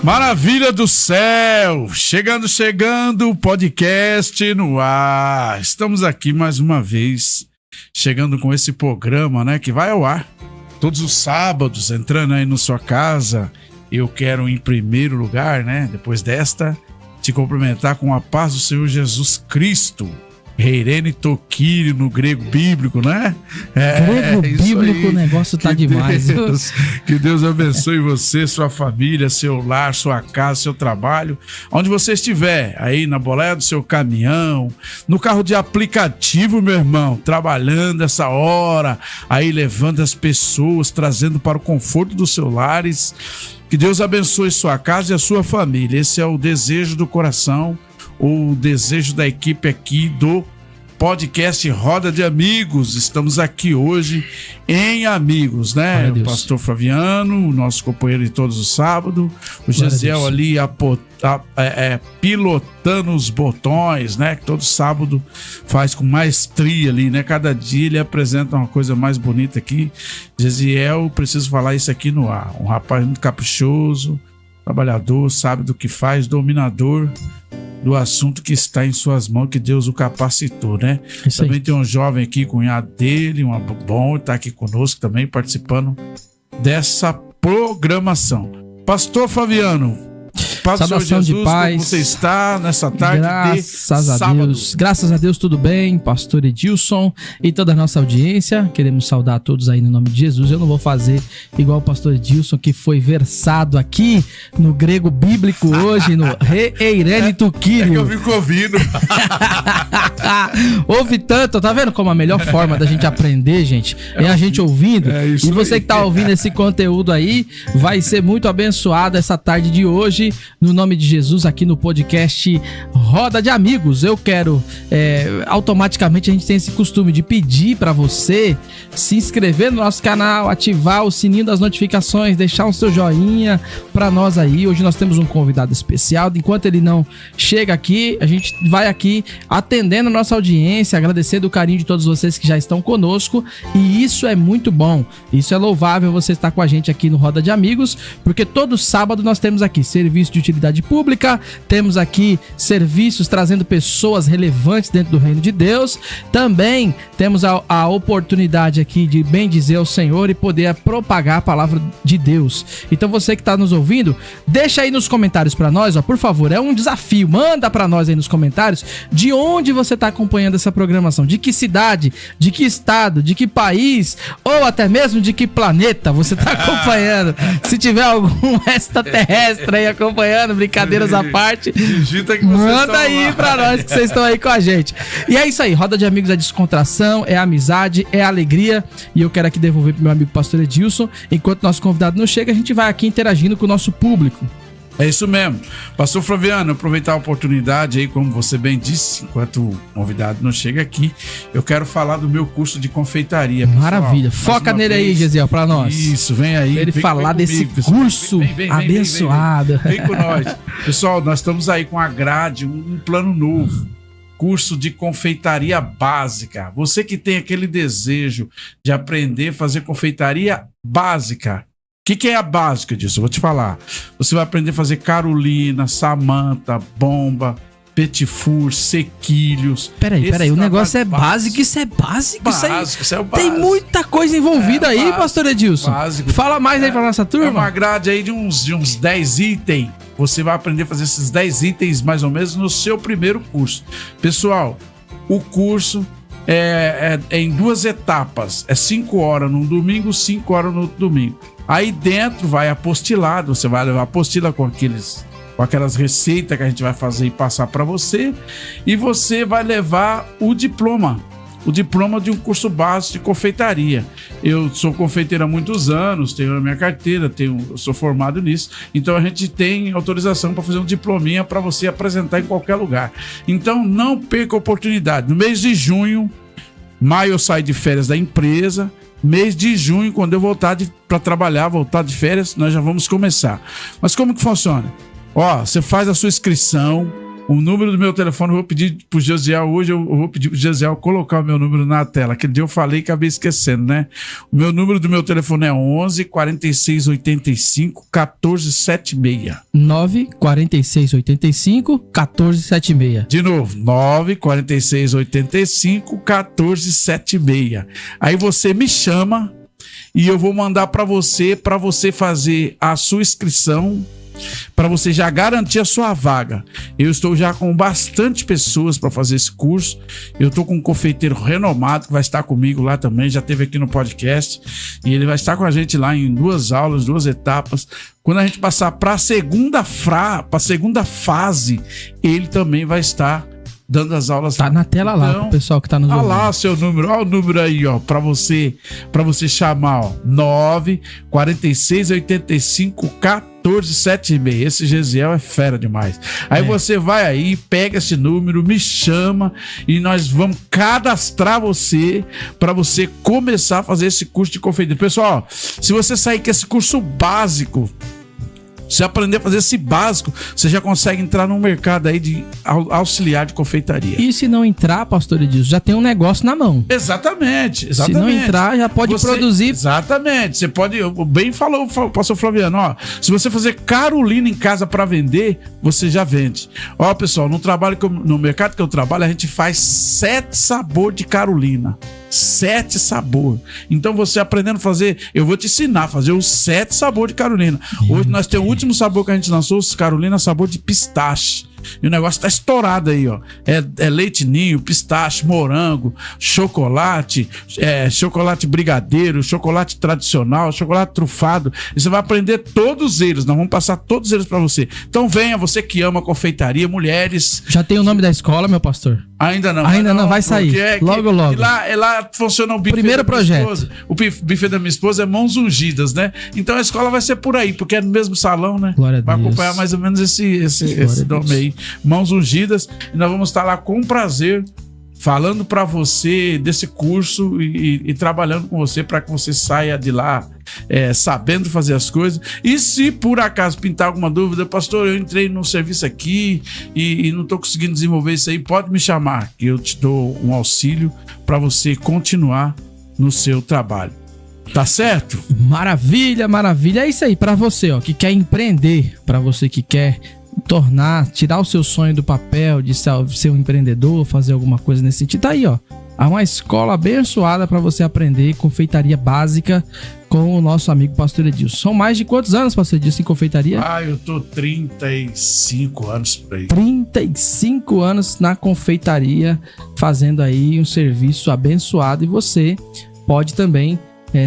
Maravilha do céu! Chegando, o podcast no ar. Estamos aqui mais uma vez, chegando com esse programa, né, que vai ao ar todos os sábados, entrando aí na sua casa. Eu quero, em primeiro lugar, né, depois desta, te cumprimentar com a paz do Senhor Jesus Cristo. Reirene Toquírio no grego bíblico, né? Grego bíblico, o negócio tá demais. Que Deus abençoe você, sua família, seu lar, sua casa, seu trabalho. Onde você estiver, aí na boleia do seu caminhão, no carro de aplicativo, meu irmão, trabalhando essa hora, aí levando as pessoas, trazendo para o conforto dos seus lares. Que Deus abençoe sua casa e a sua família. Esse é o desejo do coração, o desejo da equipe aqui do podcast Roda de Amigos. Estamos aqui hoje em Amigos, né? O pastor Flaviano, o nosso companheiro de todos os sábados, o Gesiel ali pilotando os botões, né? Que todo sábado faz com maestria ali, né? Cada dia ele apresenta uma coisa mais bonita aqui. Gesiel, preciso falar isso aqui no ar. Um rapaz muito caprichoso, trabalhador, sabe do que faz, dominador do assunto que está em suas mãos, que Deus o capacitou, né? Também tem um jovem aqui, cunhado dele, bom, está aqui conosco também, participando dessa programação. Pastor Flaviano, paz do Senhor Jesus, de paz. Como você está nessa tarde de sábado? Graças a Deus, tudo bem, pastor Edilson e toda a nossa audiência. Queremos saudar a todos aí no nome de Jesus. Eu não vou fazer igual o pastor Edilson, que foi versado aqui no grego bíblico hoje, no Reirene Toquírio. É que eu fico ouvindo. Ouve tanto, tá vendo como a melhor forma da gente aprender, gente, é a gente ouvindo. E você que tá ouvindo esse conteúdo aí, vai ser muito abençoado essa tarde de hoje. No nome de Jesus, aqui no podcast Roda de Amigos. Eu quero, automaticamente a gente tem esse costume de pedir para você se inscrever no nosso canal, ativar o sininho das notificações, deixar o seu joinha para nós aí. Hoje nós temos um convidado especial. Enquanto ele não chega aqui, a gente vai aqui atendendo a nossa audiência, agradecendo o carinho de todos vocês que já estão conosco, e isso é muito bom, isso é louvável você estar com a gente aqui no Roda de Amigos, porque todo sábado nós temos aqui serviço de utilidade pública, temos aqui serviços trazendo pessoas relevantes dentro do reino de Deus, também temos a oportunidade aqui de bem dizer ao Senhor e poder propagar a palavra de Deus. Então você que está nos ouvindo, deixa aí nos comentários para nós, por favor, é um desafio, manda para nós aí nos comentários de onde você está acompanhando essa programação, de que cidade, de que estado, de que país, ou até mesmo de que planeta você está acompanhando. Se tiver algum extraterrestre aí acompanhando, brincadeiras à parte, manda aí pra nós que vocês estão aí com a gente. E é isso aí, Roda de Amigos é descontração, é amizade, é alegria, e eu quero aqui devolver pro meu amigo pastor Edilson. Enquanto nosso convidado não chega, a gente vai aqui interagindo com o nosso público. É isso mesmo. Pastor Flaviano, aproveitar a oportunidade aí, como você bem disse, enquanto o convidado não chega aqui, eu quero falar do meu curso de confeitaria. Pessoal. Maravilha. Foca nele aí, Gesiel, pra nós. Isso, vem aí. Ele falar desse curso abençoado. Vem com nós. Pessoal, nós estamos aí com a grade, um plano novo. Curso de confeitaria básica. Você que tem aquele desejo de aprender a fazer confeitaria básica. O que é a básica disso? Eu vou te falar. Você vai aprender a fazer carolina, samanta, bomba, petit four, sequilhos. Peraí, o negócio é básico, isso é básico. Isso é o básico. Tem muita coisa envolvida aí, básico, pastor Edilson. Básico. Fala mais aí pra nossa turma. É uma grade aí de uns 10 itens. Você vai aprender a fazer esses 10 itens mais ou menos no seu primeiro curso. Pessoal, o curso é em 2 etapas. É 5 horas num domingo, 5 horas no outro domingo. Aí dentro vai apostilado, você vai levar a apostila com aquelas receitas que a gente vai fazer e passar para você, e você vai levar o diploma de um curso básico de confeitaria. Eu sou confeiteiro há muitos anos, tenho na minha carteira, eu sou formado nisso, então a gente tem autorização para fazer um diplominha para você apresentar em qualquer lugar. Então não perca a oportunidade. No mês de junho, maio eu saio de férias da empresa. Mês de junho, quando eu voltar para trabalhar, voltar de férias, nós já vamos começar. Mas como que funciona? Você faz a sua inscrição, O número do meu telefone, eu vou pedir pro Josiel hoje, eu vou pedir pro Josiel colocar o meu número na tela. Aquele dia eu falei e acabei esquecendo, né? O meu número do meu telefone é 11 46 85 14 76. 9 46 85 14 76. De novo, 9 46 85 14 76. Aí você me chama e eu vou mandar para você fazer a sua inscrição, para você já garantir a sua vaga. Eu estou já com bastante pessoas para fazer esse curso. Eu estou com um confeiteiro renomado que vai estar comigo lá também, já esteve aqui no podcast, e ele vai estar com a gente lá em 2 aulas, 2 etapas. Quando a gente passar para a segunda fase, ele também vai estar dando as aulas. Tá na tela lá, pro pessoal que tá nos ouvindo. Olha lá seu número, olha o número aí, ó, pra você chamar, ó, 9 46 85 14 76. Esse Gesiel é fera demais. Aí você vai aí, pega esse número, me chama e nós vamos cadastrar você para você começar a fazer esse curso de confeitaria. Pessoal, se você sair com esse curso básico, se aprender a fazer esse básico, você já consegue entrar no mercado aí de auxiliar de confeitaria. E se não entrar, pastor Edilson, já tem um negócio na mão. Exatamente. Se não entrar, já pode produzir. Exatamente. Você pode, bem falou o pastor Flaviano, ó, se você fazer Carolina em casa para vender, você já vende. Ó, pessoal, no mercado que eu trabalho, a gente faz 7 sabores de Carolina. 7 sabores. Então você aprendendo a fazer, eu vou te ensinar a fazer os 7 sabores de Carolina. Hoje nós temos o último sabor que a gente lançou, os Carolina sabor de pistache. E o negócio tá estourado aí, ó. É leite ninho, pistache, morango, chocolate, chocolate brigadeiro, chocolate tradicional, chocolate trufado. E você vai aprender todos eles. Nós vamos passar todos eles para você. Então venha, você que ama confeitaria, mulheres. Já tem o nome da escola, meu pastor? Ainda não. Ainda não, vai sair. Logo. E lá funciona o buffet. Primeiro projeto. Esposa. O buffet da minha esposa é Mãos Ungidas, né? Então a escola vai ser por aí, porque é no mesmo salão, né? Glória a Deus. Vai acompanhar mais ou menos esse nome aí. Mãos Ungidas. E nós vamos estar lá com prazer, falando para você desse curso e trabalhando com você para que você saia de lá sabendo fazer as coisas. E se por acaso pintar alguma dúvida, pastor, eu entrei num serviço aqui e não estou conseguindo desenvolver isso aí, pode me chamar, que eu te dou um auxílio para você continuar no seu trabalho. Tá certo? Maravilha, maravilha. É isso aí, para você, ó, que quer empreender, para você que quer tirar o seu sonho do papel de ser um empreendedor, fazer alguma coisa nesse sentido. Tá aí, ó. Há uma escola abençoada para você aprender confeitaria básica com o nosso amigo pastor Edilson. São mais de quantos anos, pastor Edilson, em confeitaria? Eu tô 35 anos por aí. 35 anos na confeitaria, fazendo aí um serviço abençoado, e você pode também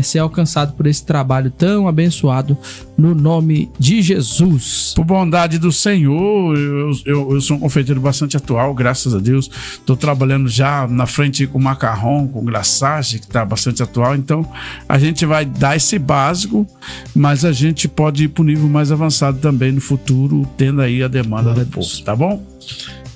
ser alcançado por esse trabalho tão abençoado no nome de Jesus. Por bondade do Senhor, eu sou um confeiteiro bastante atual, graças a Deus. Estou trabalhando já na frente com macarrão, com glaçagem, que está bastante atual. Então, a gente vai dar esse básico, mas a gente pode ir para o nível mais avançado também no futuro, tendo aí a demanda do povo, tá bom?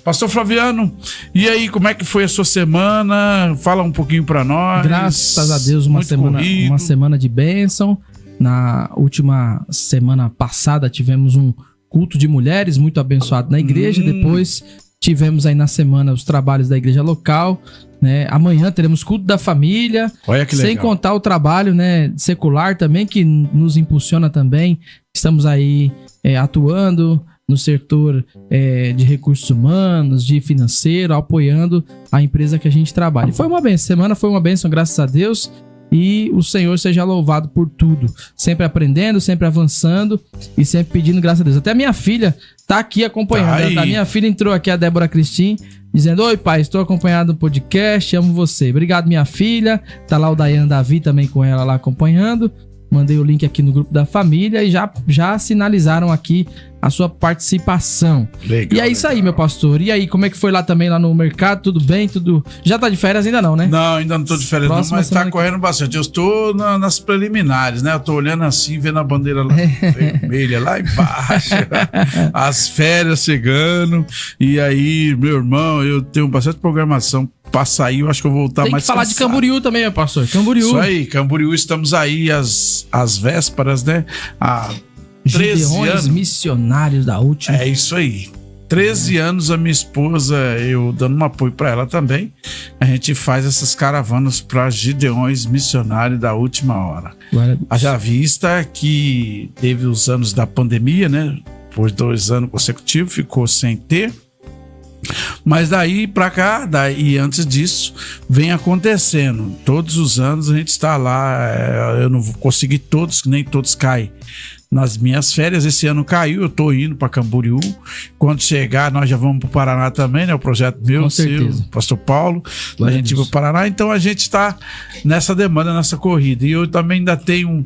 Pastor Flaviano, e aí, como é que foi a sua semana? Fala um pouquinho para nós. Graças a Deus, uma semana de bênção. Na última semana passada tivemos um culto de mulheres muito abençoado na igreja. Depois tivemos aí na semana os trabalhos da igreja local, né? Amanhã teremos culto da família. Olha que legal. Sem contar o trabalho, né, secular também, que nos impulsiona também. Estamos aí atuando no setor de recursos humanos, de financeiro, apoiando a empresa que a gente trabalha. E foi uma bênção, semana foi uma bênção, graças a Deus, e o Senhor seja louvado por tudo. Sempre aprendendo, sempre avançando e sempre pedindo graças a Deus. Até a minha filha tá aqui acompanhando. A minha filha entrou aqui, a Débora Cristin, dizendo: oi pai, estou acompanhado do podcast, amo você. Obrigado, minha filha. Tá lá o Daiane Davi também com ela lá acompanhando. Mandei o link aqui no grupo da família e já sinalizaram aqui a sua participação. Legal, e é isso aí, meu pastor. E aí, como é que foi lá também, lá no mercado? Tudo bem? Tudo... Já tá de férias ainda não, né? Não, ainda não tô de férias não, mas tá correndo bastante. Eu estou nas preliminares, né? Eu tô olhando assim, vendo a bandeira lá vermelha lá embaixo. As férias chegando. E aí, meu irmão, eu tenho bastante programação pra sair, eu acho que eu vou voltar mais cansado. Tem que falar de Camboriú também, meu pastor. Camboriú. Isso aí, Camboriú, estamos aí às vésperas, né? Há 13 anos. Missionários da última. É isso aí. 13 anos a minha esposa, eu dando um apoio para ela também, a gente faz essas caravanas para Gideões Missionários da Última Hora. Haja vista que teve os anos da pandemia, né? Por 2 anos consecutivos, ficou sem ter. Mas daí para cá, e antes disso, vem acontecendo. Todos os anos a gente está lá. Eu não vou conseguir todos, nem todos caem nas minhas férias. Esse ano caiu, eu tô indo para Camboriú. Quando chegar, nós já vamos para o Paraná também, né? O projeto meu, seu, pastor Paulo, a gente vai para o Paraná. Então a gente está nessa demanda, nessa corrida. E eu também ainda tenho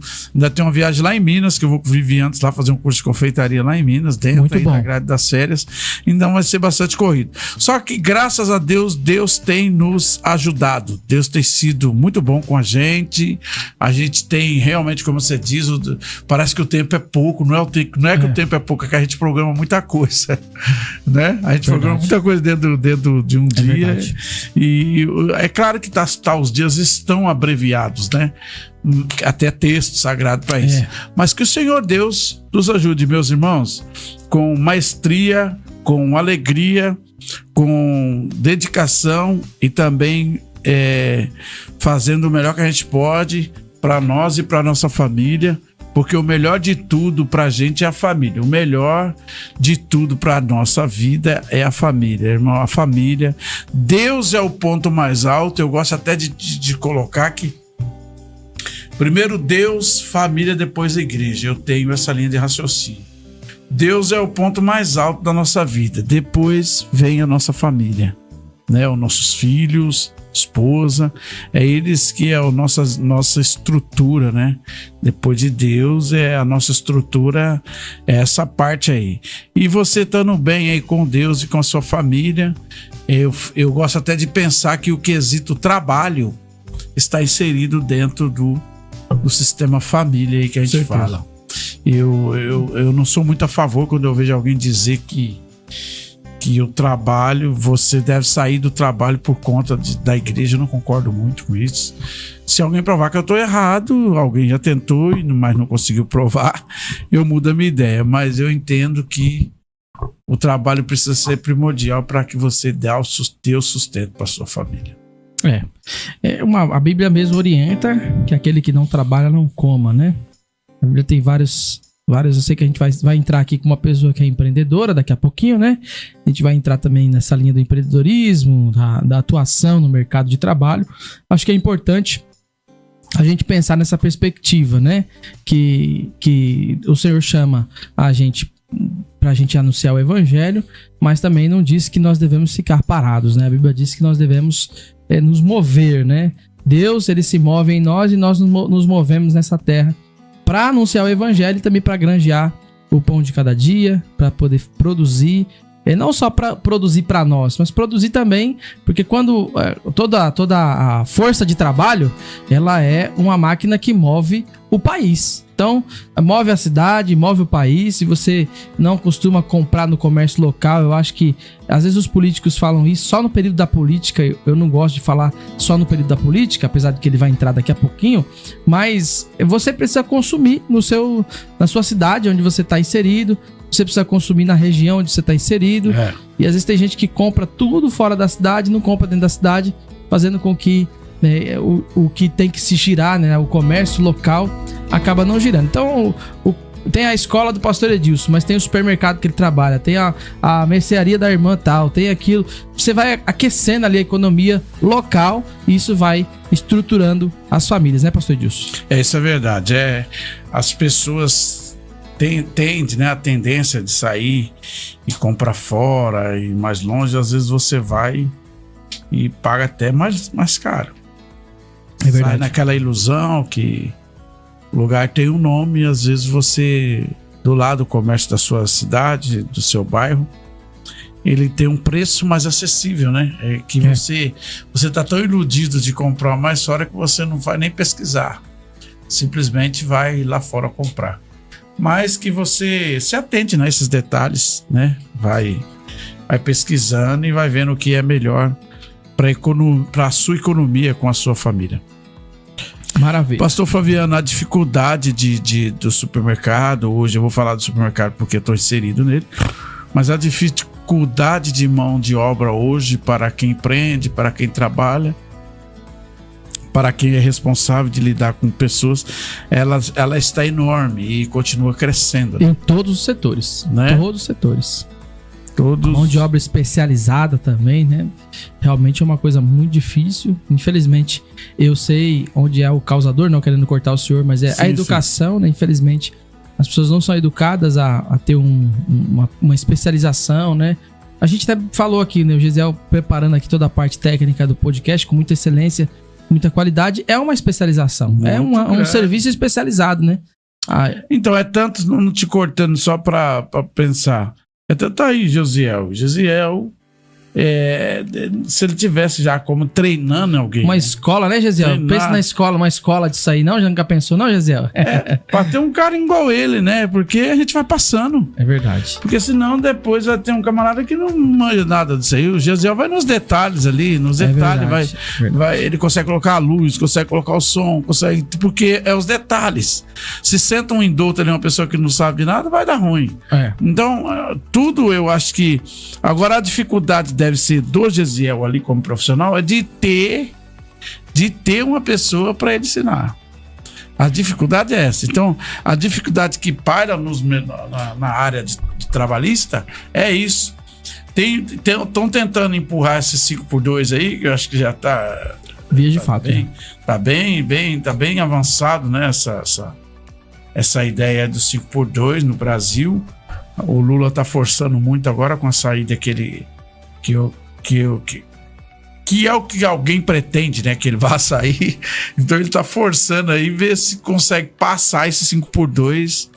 uma viagem lá em Minas, que eu vou viver antes lá, fazer um curso de confeitaria lá em Minas, dentro da grade das férias. Então vai ser bastante corrido. Só que graças a Deus, Deus tem nos ajudado. Deus tem sido muito bom com a gente. A gente tem realmente, como você diz, parece que o tempo é pouco, não é que o tempo é pouco, é que a gente programa muita coisa, né? A gente programa muita coisa dentro de um dia. E é claro que os dias estão abreviados, né? Até texto sagrado para isso. Mas que o Senhor Deus nos ajude, meus irmãos, com maestria, com alegria, com dedicação e também fazendo o melhor que a gente pode para nós e para nossa família. Porque o melhor de tudo pra gente é a família. O melhor de tudo pra nossa vida é a família, irmão. A família. Deus é o ponto mais alto. Eu gosto até de colocar que primeiro Deus, família, depois a igreja. Eu tenho essa linha de raciocínio. Deus é o ponto mais alto da nossa vida. Depois vem a nossa família, né? Os nossos filhos, esposa, é eles que é a nossa estrutura, né? Depois de Deus, a nossa estrutura é essa parte aí. E você estando bem aí com Deus e com a sua família, eu gosto até de pensar que o quesito trabalho está inserido dentro do sistema família aí que a gente fala. Eu não sou muito a favor quando eu vejo alguém dizer que o trabalho, você deve sair do trabalho por conta da igreja. Eu não concordo muito com isso. Se alguém provar que eu estou errado, alguém já tentou, mas não conseguiu provar, eu mudo a minha ideia. Mas eu entendo que o trabalho precisa ser primordial para que você dê o sustento para sua família. A Bíblia mesmo orienta que aquele que não trabalha não coma, né? A Bíblia tem vários. Eu sei que a gente vai entrar aqui com uma pessoa que é empreendedora daqui a pouquinho, né? A gente vai entrar também nessa linha do empreendedorismo, da atuação no mercado de trabalho. Acho que é importante a gente pensar nessa perspectiva, né? Que o Senhor chama a gente pra gente anunciar o evangelho, mas também não diz que nós devemos ficar parados, né? A Bíblia diz que nós devemos nos mover, né? Deus, ele se move em nós e nós nos movemos nessa terra para anunciar o evangelho e também para granjear o pão de cada dia, para poder produzir, não só para produzir para nós, mas produzir também, porque quando toda a força de trabalho, ela é uma máquina que move o país. Então, move a cidade, move o país. Se você não costuma comprar no comércio local, eu acho que às vezes os políticos falam isso só no período da política. Eu não gosto de falar só no período da política, apesar de que ele vai entrar daqui a pouquinho, mas você precisa consumir na sua cidade onde você está inserido, você precisa consumir na região onde você está inserido. E às vezes tem gente que compra tudo fora da cidade, não compra dentro da cidade, fazendo com que o que tem que se girar, né, o comércio local, acaba não girando. Então, tem a escola do pastor Edilson, mas tem o supermercado que ele trabalha, tem a mercearia da irmã tal, tem aquilo. Você vai aquecendo ali a economia local e isso vai estruturando as famílias, né, pastor Edilson? Isso é verdade. As pessoas tendem, né, a tendência de sair e comprar fora e mais longe. Às vezes você vai e paga até mais caro. É verdade. Sai naquela ilusão que o lugar tem um nome e às vezes você, do lado do comércio da sua cidade, do seu bairro, ele tem um preço mais acessível, né? Você tá tão iludido de comprar mais fora que você não vai nem pesquisar. Simplesmente vai lá fora comprar. Mas que você se atente nesses detalhes, né? Vai pesquisando e vai vendo o que é melhor para a sua economia com a sua família. Maravilha. Pastor Flaviano, a dificuldade do supermercado, hoje eu vou falar do supermercado porque eu estou inserido nele, mas a dificuldade de mão de obra hoje para quem empreende, para quem trabalha, para quem é responsável de lidar com pessoas, ela está enorme e continua crescendo. Em todos os setores, né? Todos os setores. Mão de obra especializada também, né? Realmente é uma coisa muito difícil. Infelizmente, eu sei onde é o causador, não querendo cortar o senhor, mas é a educação, né? Infelizmente, as pessoas não são educadas a ter uma especialização, né? A gente até falou aqui, né? O Gesiel preparando aqui toda a parte técnica do podcast com muita excelência, muita qualidade. É uma especialização, é um serviço especializado, né? Então, é tanto, não te cortando só para pensar. Tá aí, Gesiel, se ele tivesse já como treinando alguém. Uma escola, né, Gesiel? Treinar. Pensa na escola, uma escola disso aí, não? Já nunca pensou, não, Gesiel? Pra ter um cara igual ele, né? Porque a gente vai passando. É verdade. Porque senão depois vai ter um camarada que não manja nada disso aí. O Gesiel vai nos detalhes ali, detalhes. Vai, ele consegue colocar a luz, consegue colocar o som, porque é os detalhes. Se senta um indulto ali, uma pessoa que não sabe nada, vai dar ruim. Então, tudo eu acho que... Agora a dificuldade deve ser do Gesiel ali como profissional é de ter uma pessoa para ele ensinar. A dificuldade é essa. Então, a dificuldade que paira na área de trabalhista é isso. Estão tentando empurrar esse 5x2 aí, que eu acho que já está... Via de fato. Tá bem avançado, né? Essa ideia do 5x2 no Brasil. O Lula está forçando muito agora com a saída que é o que alguém pretende, né? Que ele vá sair. Então ele tá forçando aí, ver se consegue passar esse 5x2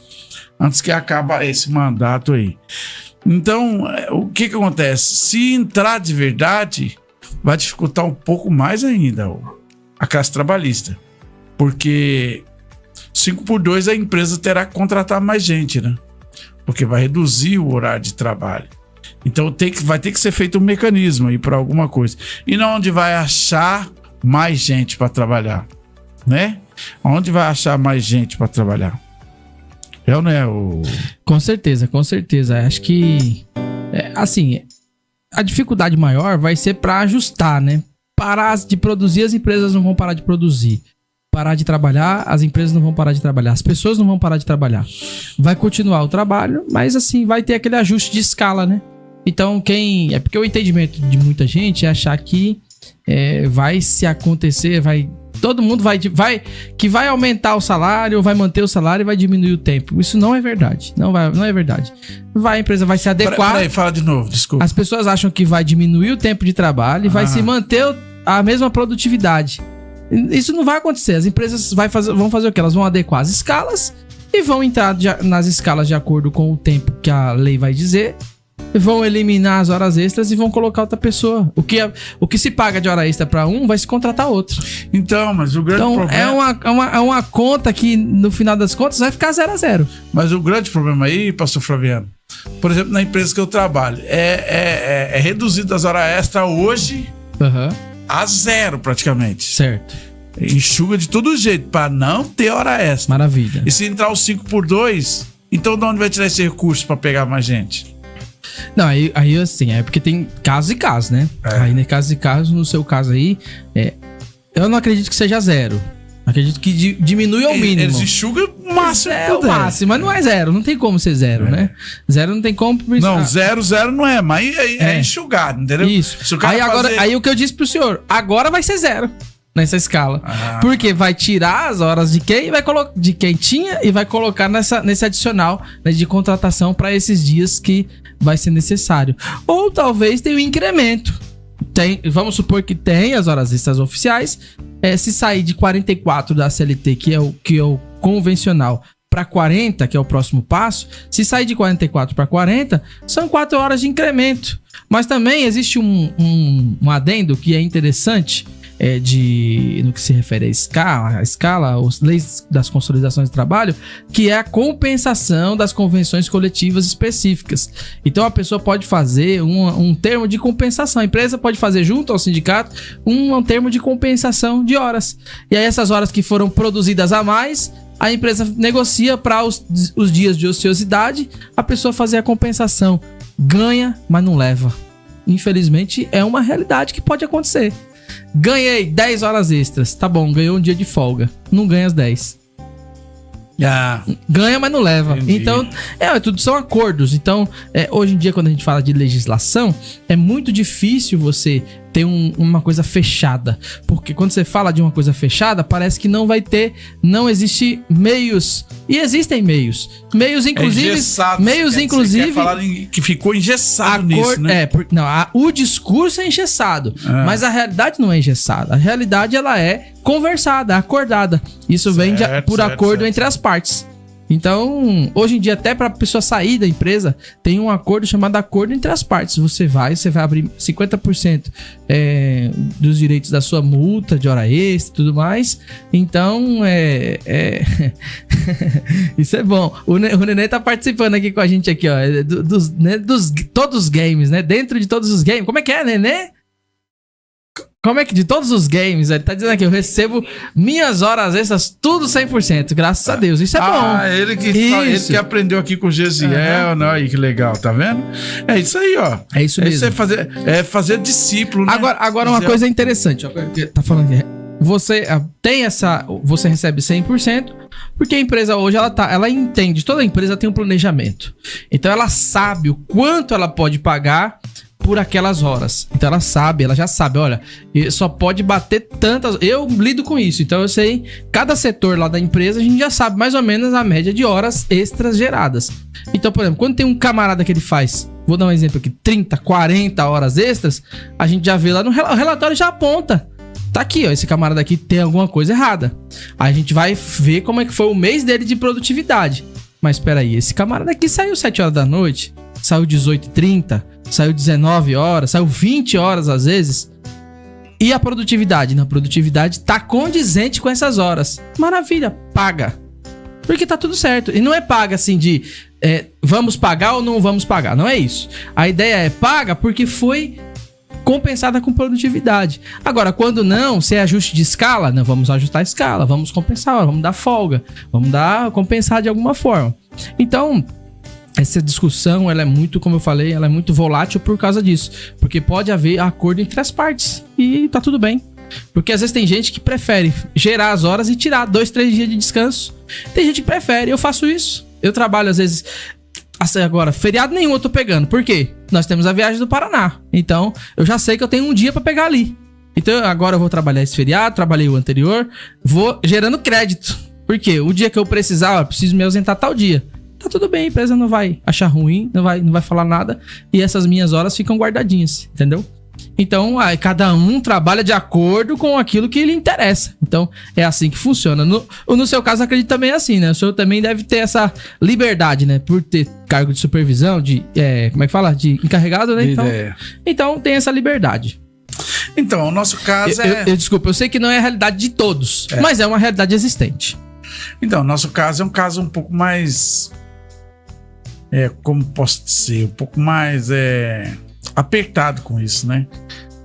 antes que acabe esse mandato aí. Então, o que acontece? Se entrar de verdade, vai dificultar um pouco mais ainda a classe trabalhista. Porque 5x2 a empresa terá que contratar mais gente, né? Porque vai reduzir o horário de trabalho. Então vai ter que ser feito um mecanismo aí para alguma coisa. E não onde vai achar mais gente para trabalhar, né? Onde vai achar mais gente para trabalhar? Né? Com certeza. Acho que, assim, a dificuldade maior vai ser para ajustar, né? Parar de produzir, as empresas não vão parar de produzir. Parar de trabalhar, as empresas não vão parar de trabalhar. As pessoas não vão parar de trabalhar. Vai continuar o trabalho, mas assim, vai ter aquele ajuste de escala, né? Então, porque o entendimento de muita gente é achar que vai se acontecer, todo mundo vai aumentar o salário, ou vai manter o salário e vai diminuir o tempo. Isso não é verdade. Não é verdade. A empresa vai se adequar. Peraí, fala de novo, desculpa. As pessoas acham que vai diminuir o tempo de trabalho e vai se manter a mesma produtividade. Isso não vai acontecer. As empresas vão fazer o quê? Elas vão adequar as escalas e vão entrar nas escalas de acordo com o tempo que a lei vai dizer. Vão eliminar as horas extras e vão colocar outra pessoa. O que se paga de hora extra para um, vai se contratar outro. Então, mas o grande problema... É uma conta que, no final das contas, vai ficar 0-0. Mas o grande problema aí, pastor Flaviano, por exemplo, na empresa que eu trabalho, é reduzido as horas extras hoje a 0 praticamente. Certo. Enxuga de todo jeito para não ter hora extra. Maravilha. E se entrar o 5x2, então de onde vai tirar esse recurso para pegar mais gente? Não, aí assim, porque tem casos e casos, né? Aí, no caso e casos, no seu caso aí, eu não acredito que seja 0. Acredito que diminui ao mínimo. Eles enxugam o máximo. O máximo, mas não é 0. Não tem como ser 0, né? 0 não tem como. Não, 0 não é, mas é enxugado, entendeu? Isso. Aí o que eu disse pro senhor, agora vai ser 0 nessa escala. Porque vai tirar as horas de quem de quem tinha e vai colocar nesse adicional, né, de contratação para esses dias que vai ser necessário. Ou talvez tenha um incremento. Vamos supor que tem as horas extras oficiais. Se sair de 44 da CLT, que é o convencional, para 40, que é o próximo passo, se sair de 44 para 40, são 4 horas de incremento. Mas também existe um adendo que é interessante, no que se refere à escala, as leis das consolidações de trabalho, que é a compensação das convenções coletivas específicas. Então a pessoa pode fazer um termo de compensação, a empresa pode fazer junto ao sindicato um termo de compensação de horas, e aí essas horas que foram produzidas a mais, a empresa negocia para os dias de ociosidade, a pessoa fazer a compensação. ganha, mas não leva. Infelizmente, é uma realidade que pode acontecer. Ganhei 10 horas extras. Tá bom, ganhou um dia de folga. Não ganha as 10. Ganha, mas não leva. Entendi. Então, tudo são acordos. Então, hoje em dia, quando a gente fala de legislação, é muito difícil você ter uma coisa fechada. Porque quando você fala de uma coisa fechada, parece que não vai ter, não existe meios. E existem meios. Meios, inclusive. Meios, inclusive. Você quer falar que ficou engessado nisso, né? O discurso é engessado. Mas a realidade não é engessada. A realidade, ela é conversada, acordada. Isso vem por acordo entre as partes. Então, hoje em dia, até para a pessoa sair da empresa, tem um acordo chamado acordo entre as partes. Você vai abrir 50% dos direitos da sua multa de hora extra e tudo mais. Então, isso é bom. O Nenê tá participando aqui com a gente aqui, ó, todos os games, né? Dentro de todos os games. Como é que é, Nenê? Como é que de todos os games, ele tá dizendo aqui, eu recebo minhas horas extras, tudo 100%, graças a Deus, isso é bom. Ele que aprendeu aqui com o Gesiel, né? Aí que legal, tá vendo? É isso aí, ó. É isso mesmo. Isso é fazer discípulo, né? Agora uma coisa interessante, ó, tá falando aqui, você recebe 100%, porque a empresa hoje, ela entende, toda empresa tem um planejamento. Então ela sabe o quanto ela pode pagar por aquelas horas. Então ela já sabe, olha, só pode bater tantas. Eu lido com isso, então eu sei, cada setor lá da empresa, a gente já sabe mais ou menos a média de horas extras geradas. Então, por exemplo, quando tem um camarada que ele faz, vou dar um exemplo aqui, 30, 40 horas extras, a gente já vê lá no relatório, já aponta. Tá aqui, ó, esse camarada aqui tem alguma coisa errada. Aí a gente vai ver como é que foi o mês dele de produtividade. Mas espera aí, esse camarada aqui saiu 7 horas da noite, saiu 18h30, saiu 19 horas, saiu 20 horas às vezes. E a produtividade? Na produtividade tá condizente com essas horas. Maravilha, paga. Porque tá tudo certo. E não é paga assim de vamos pagar ou não vamos pagar. Não é isso. A ideia é paga porque foi compensada com produtividade. Agora, quando não, se é ajuste de escala, não, vamos ajustar a escala, vamos compensar, vamos dar folga, vamos compensar de alguma forma. Então, essa discussão, ela é muito, como eu falei, ela é muito volátil por causa disso. Porque pode haver acordo entre as partes e tá tudo bem. Porque às vezes tem gente que prefere gerar as horas e tirar 2, 3 dias de descanso. Tem gente que prefere, eu faço isso. Eu trabalho às vezes... Agora, feriado nenhum eu tô pegando. Por quê? Nós temos a viagem do Paraná. Então, eu já sei que eu tenho um dia pra pegar ali. Então, agora eu vou trabalhar esse feriado, trabalhei o anterior, vou gerando crédito. Por quê? O dia que eu precisar, eu preciso me ausentar tal dia. Tá tudo bem, a empresa não vai achar ruim, não vai falar nada. E essas minhas horas ficam guardadinhas, entendeu? Então, cada um trabalha de acordo com aquilo que lhe interessa. Então, é assim que funciona. No seu caso, acredito também é assim, né? O senhor também deve ter essa liberdade, né? Por ter cargo de supervisão, como é que fala? De encarregado, né? Então tem essa liberdade. Então, o nosso caso desculpa, eu sei que não é a realidade de todos, mas é uma realidade existente. Então, o nosso caso é um caso um pouco mais... como posso dizer? Um pouco mais... apertado com isso, né?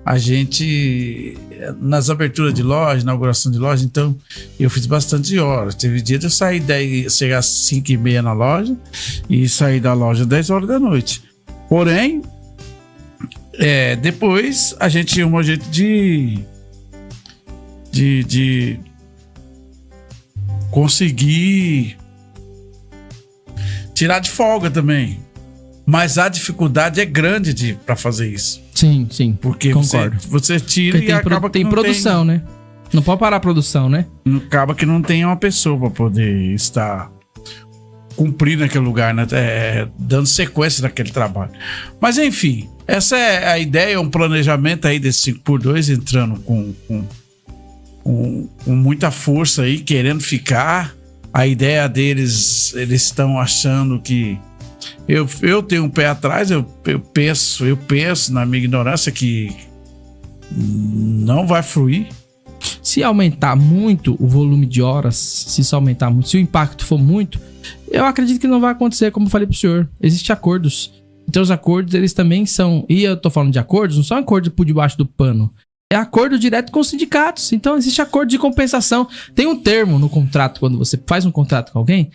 A gente, nas aberturas de loja, inauguração de loja, então eu fiz bastante horas. Teve dia de eu sair chegar às 5h30 na loja e sair da loja às 10 horas da noite. Porém, depois a gente tinha um jeito de conseguir tirar de folga também. Mas a dificuldade é grande para fazer isso. Sim, porque concordo. Você tira e acaba que tem produção, né? Não pode parar a produção, né? Acaba que não tem uma pessoa para poder estar cumprindo aquele lugar, né? Dando sequência naquele trabalho. Mas enfim, essa é a ideia, um planejamento aí desse 5x2 entrando com muita força aí, querendo ficar. A ideia deles, eles estão achando que eu tenho um pé atrás, eu penso na minha ignorância que não vai fluir. Se aumentar muito o volume de horas, se isso aumentar muito, se o impacto for muito, eu acredito que não vai acontecer, como eu falei pro senhor. Existem acordos. Então os acordos, eles também são... E eu tô falando de acordos, não são acordos por debaixo do pano. é acordo direto com os sindicatos. Então, existe acordo de compensação. Tem um termo no contrato, quando você faz um contrato com alguém,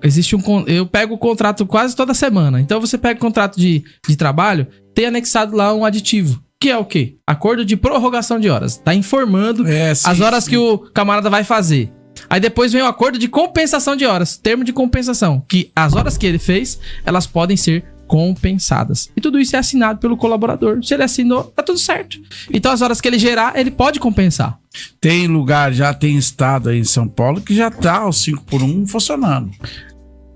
existe eu pego o contrato quase toda semana. Então, você pega o contrato de trabalho, tem anexado lá um aditivo. Que é o quê? Acordo de prorrogação de horas. Tá informando as horas que o camarada vai fazer. Aí depois vem o acordo de compensação de horas. Termo de compensação. Que as horas que ele fez, elas podem ser compensadas. E tudo isso é assinado pelo colaborador. Se ele assinou, tá tudo certo. Então as horas que ele gerar, ele pode compensar. Tem lugar, já tem estado aí em São Paulo que já tá o 5x1 funcionando.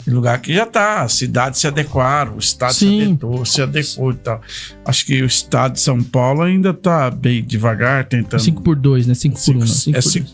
Tem lugar que já tá, a cidade se adequaram, o estado se adequou e tal. Acho que o estado de São Paulo ainda tá bem devagar, tentando... 5x2, né? 5x1.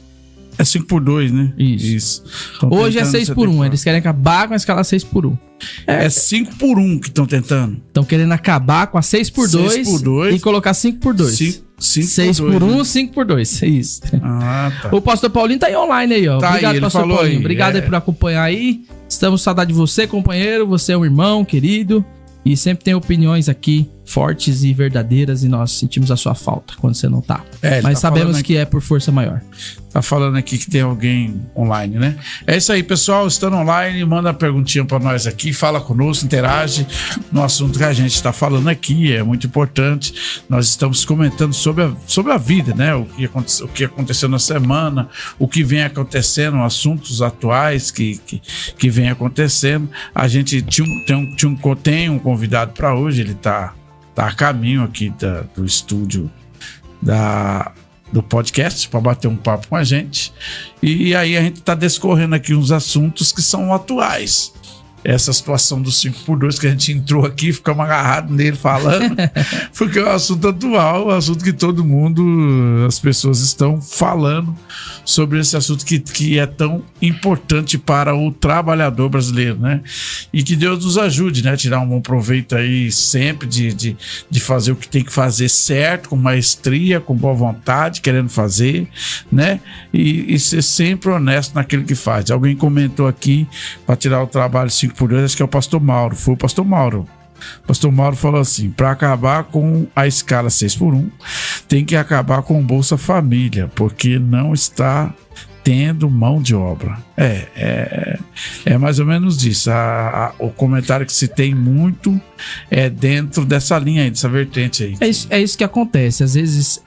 É 5x2, né? Isso. Hoje é 6x1, eles querem acabar com a escala 6x1. É 5x1 que estão tentando. Estão querendo acabar com a 6x2 e colocar 5x2. 6x1, 5x2. Isso. Ah, tá. O pastor Paulinho tá aí online aí, ó. Tá. Obrigado, aí, pastor Paulinho. Aí, obrigado aí por acompanhar aí. Estamos com saudade de você, companheiro. Você é um irmão querido e sempre tem opiniões aqui fortes e verdadeiras e nós sentimos a sua falta quando você não tá. Mas tá sabemos que é por força maior. Tá falando aqui que tem alguém online, né? É isso aí, pessoal. Estando online, manda uma perguntinha pra nós aqui, fala conosco, interage no assunto que a gente tá falando aqui. É muito importante. Nós estamos comentando sobre a vida, né? O que aconteceu na semana, o que vem acontecendo, assuntos atuais que vem acontecendo. A gente tem um convidado para hoje, ele tá a caminho aqui do estúdio do podcast para bater um papo com a gente. E aí a gente está discorrendo aqui uns assuntos que são atuais. Essa situação do 5x2 que a gente entrou aqui, ficamos agarrados nele falando, porque é um assunto atual, um assunto que todo mundo, as pessoas estão falando sobre esse assunto que é tão importante para o trabalhador brasileiro, né? E que Deus nos ajude, né? Tirar um bom proveito aí sempre de fazer o que tem que fazer certo, com maestria, com boa vontade, querendo fazer, né? E ser sempre honesto naquilo que faz. Alguém comentou aqui para tirar o trabalho 5x2, acho que é o pastor Mauro. Foi o pastor Mauro. O pastor Mauro falou assim: para acabar com a escala 6x1, tem que acabar com o Bolsa Família, porque não está tendo mão de obra. É mais ou menos isso. O comentário que se tem muito é dentro dessa linha aí, dessa vertente aí. É isso que acontece. Às vezes,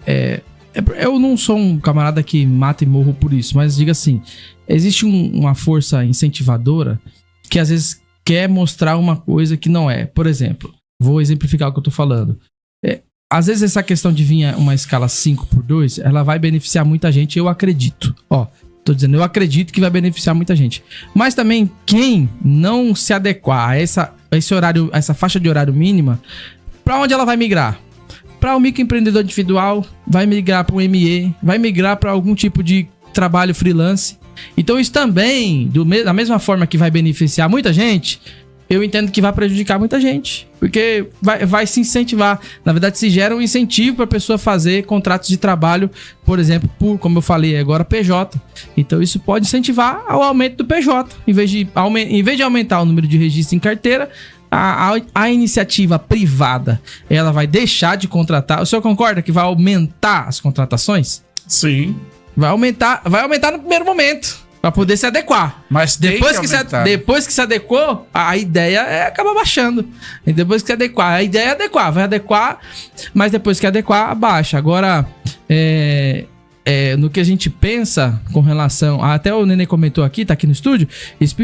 eu não sou um camarada que mata e morro por isso, mas diga assim, existe uma força incentivadora que às vezes quer mostrar uma coisa que não é. Por exemplo, vou exemplificar o que eu tô falando. Às vezes essa questão de vir uma escala 5x2, ela vai beneficiar muita gente, eu acredito. Tô dizendo, eu acredito que vai beneficiar muita gente. Mas também, quem não se adequar a esse horário, a essa faixa de horário mínima, para onde ela vai migrar? Para o microempreendedor individual, vai migrar para o ME, vai migrar para algum tipo de trabalho freelance. Então isso também, da mesma forma que vai beneficiar muita gente, eu entendo que vai prejudicar muita gente, porque vai se incentivar. Na verdade, se gera um incentivo para a pessoa fazer contratos de trabalho, por exemplo, como eu falei agora, PJ. Então isso pode incentivar ao aumento do PJ. Em vez de aumentar o número de registro em carteira, a iniciativa privada, ela vai deixar de contratar. O senhor concorda que vai aumentar as contratações? Sim. Vai aumentar no primeiro momento, para poder se adequar. Mas depois que se adequou, a ideia é acabar baixando. E depois que se adequar, a ideia é adequar, vai adequar, mas depois que adequar, abaixa. Agora, no que a gente pensa com relação... Até o Nenê comentou aqui, tá aqui no estúdio,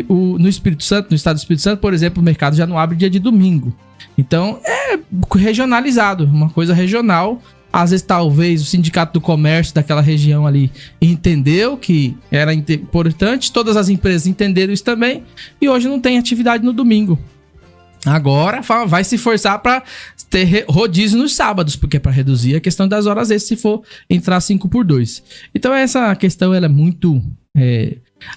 no Espírito Santo, no estado do Espírito Santo, por exemplo, o mercado já não abre dia de domingo. Então, é regionalizado, uma coisa regional. Às vezes, talvez, o sindicato do comércio daquela região ali entendeu que era importante, todas as empresas entenderam isso também, e hoje não tem atividade no domingo. Agora vai se forçar para ter rodízio nos sábados, porque é para reduzir a questão das horas extras se for entrar 5x2. Então essa questão ela é muito,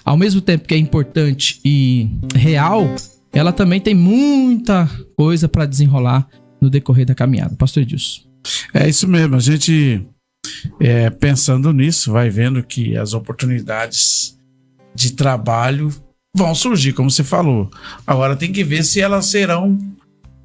ao mesmo tempo que é importante e real, ela também tem muita coisa para desenrolar no decorrer da caminhada. Pastor Edilson. É isso mesmo, a gente pensando nisso, vai vendo que as oportunidades de trabalho vão surgir, como você falou. Agora tem que ver se elas serão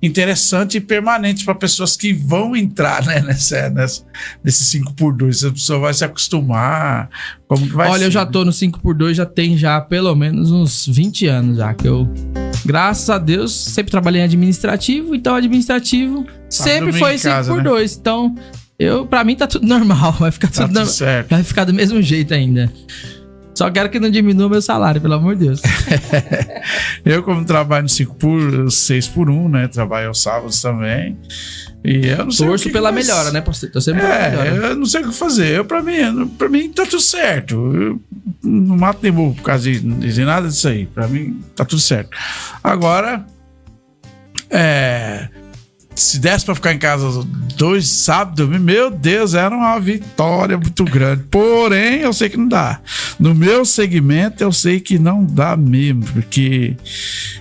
interessante e permanente para pessoas que vão entrar, né, nesse 5x2. A pessoa vai se acostumar. Como que vai ser? Eu já tô no 5x2, já tem pelo menos uns 20 anos já que eu, graças a Deus, sempre trabalhei em administrativo, então administrativo sempre foi 5x2, né? Então pra mim tá tudo normal, vai ficar tudo normal, certo. Vai ficar do mesmo jeito ainda. Só quero que não diminua meu salário, pelo amor de Deus. Eu, como trabalho no 6x1, né? Trabalho aos sábados também. E eu não sei. Torço pela melhora, né, pastor? Tô sempre pela melhora. Eu não sei o que fazer. Pra mim tá tudo certo. Eu não mato nem burro por causa de nada disso aí. Pra mim tá tudo certo. Agora, se desse pra ficar em casa 2 sábados, meu Deus, era uma vitória muito grande. Porém, eu sei que não dá. No meu segmento, eu sei que não dá mesmo. Porque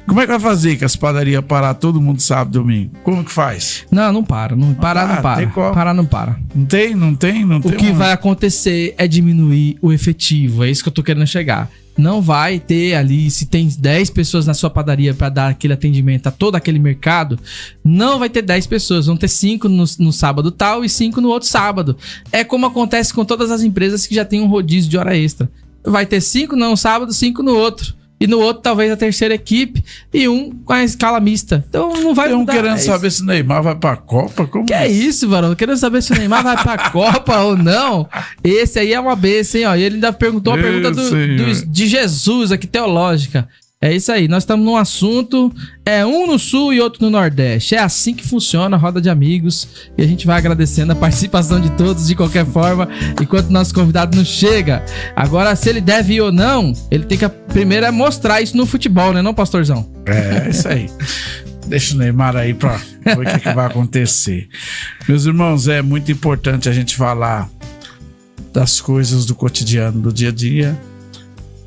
como é que vai fazer que as padarias parar todo mundo sábado e domingo? Como que faz? Não para. Não para. Parar não para. Não tem. O que vai acontecer é diminuir o efetivo. É isso que eu tô querendo chegar. Não vai ter ali, se tem 10 pessoas na sua padaria para dar aquele atendimento a todo aquele mercado, não vai ter 10 pessoas, vão ter 5 no sábado tal e 5 no outro sábado. É como acontece com todas as empresas que já tem um rodízio de hora extra. Vai ter 5 num sábado, 5 no outro. E no outro, talvez, a terceira equipe e um com a escala mista. Então não vai mudar. Querendo saber se o Neymar vai pra Copa? Como que é isso, varão? Querendo saber se o Neymar vai pra Copa ou não. Esse aí é uma bênção, hein? Ó. E ele ainda perguntou a pergunta de Jesus aqui, teológica. É isso aí, nós estamos num assunto, um no sul e outro no nordeste. É assim que funciona a roda de amigos. E a gente vai agradecendo a participação de todos de qualquer forma, enquanto nosso convidado não chega. Agora, se ele deve ir ou não, ele tem que primeiro mostrar isso no futebol, né, não, pastorzão? É isso aí. Deixa o Neymar aí pra ver o que vai acontecer. Meus irmãos, é muito importante a gente falar das coisas do cotidiano, do dia a dia.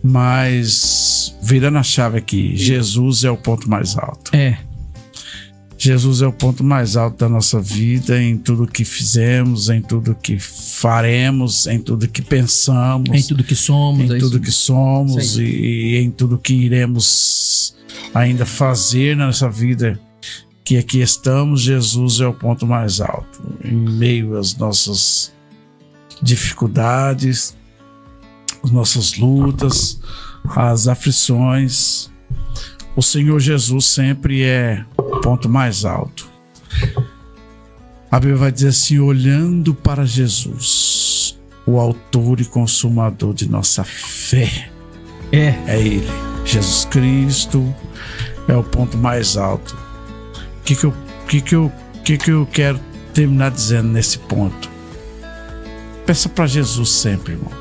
Mas, virando a chave aqui, Jesus é o ponto mais alto. Jesus é o ponto mais alto da nossa vida, em tudo que fizemos, em tudo que faremos, em tudo que pensamos. Em tudo que somos. Em tudo que somos e em tudo que iremos ainda fazer na nossa vida. Que aqui estamos, Jesus é o ponto mais alto. Em meio às nossas dificuldades, as nossas lutas, as aflições, o Senhor Jesus sempre é o ponto mais alto. A Bíblia vai dizer assim: olhando para Jesus, o autor e consumador de nossa fé. É Ele, Jesus Cristo é o ponto mais alto. O que eu quero terminar dizendo nesse ponto? Peça para Jesus sempre, irmão,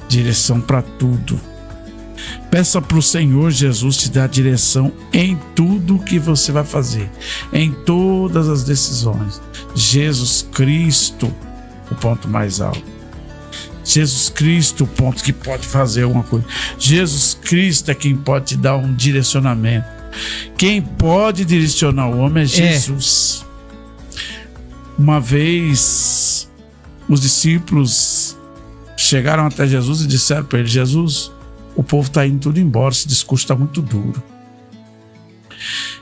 direção para tudo. Peça para o Senhor Jesus te dar direção em tudo que você vai fazer, em todas as decisões. Jesus Cristo, o ponto mais alto. Jesus Cristo, o ponto que pode fazer alguma coisa. Jesus Cristo é quem pode te dar um direcionamento. Quem pode direcionar o homem é Jesus. Uma vez, os discípulos chegaram até Jesus e disseram para ele: Jesus, o povo está indo tudo embora, esse discurso está muito duro.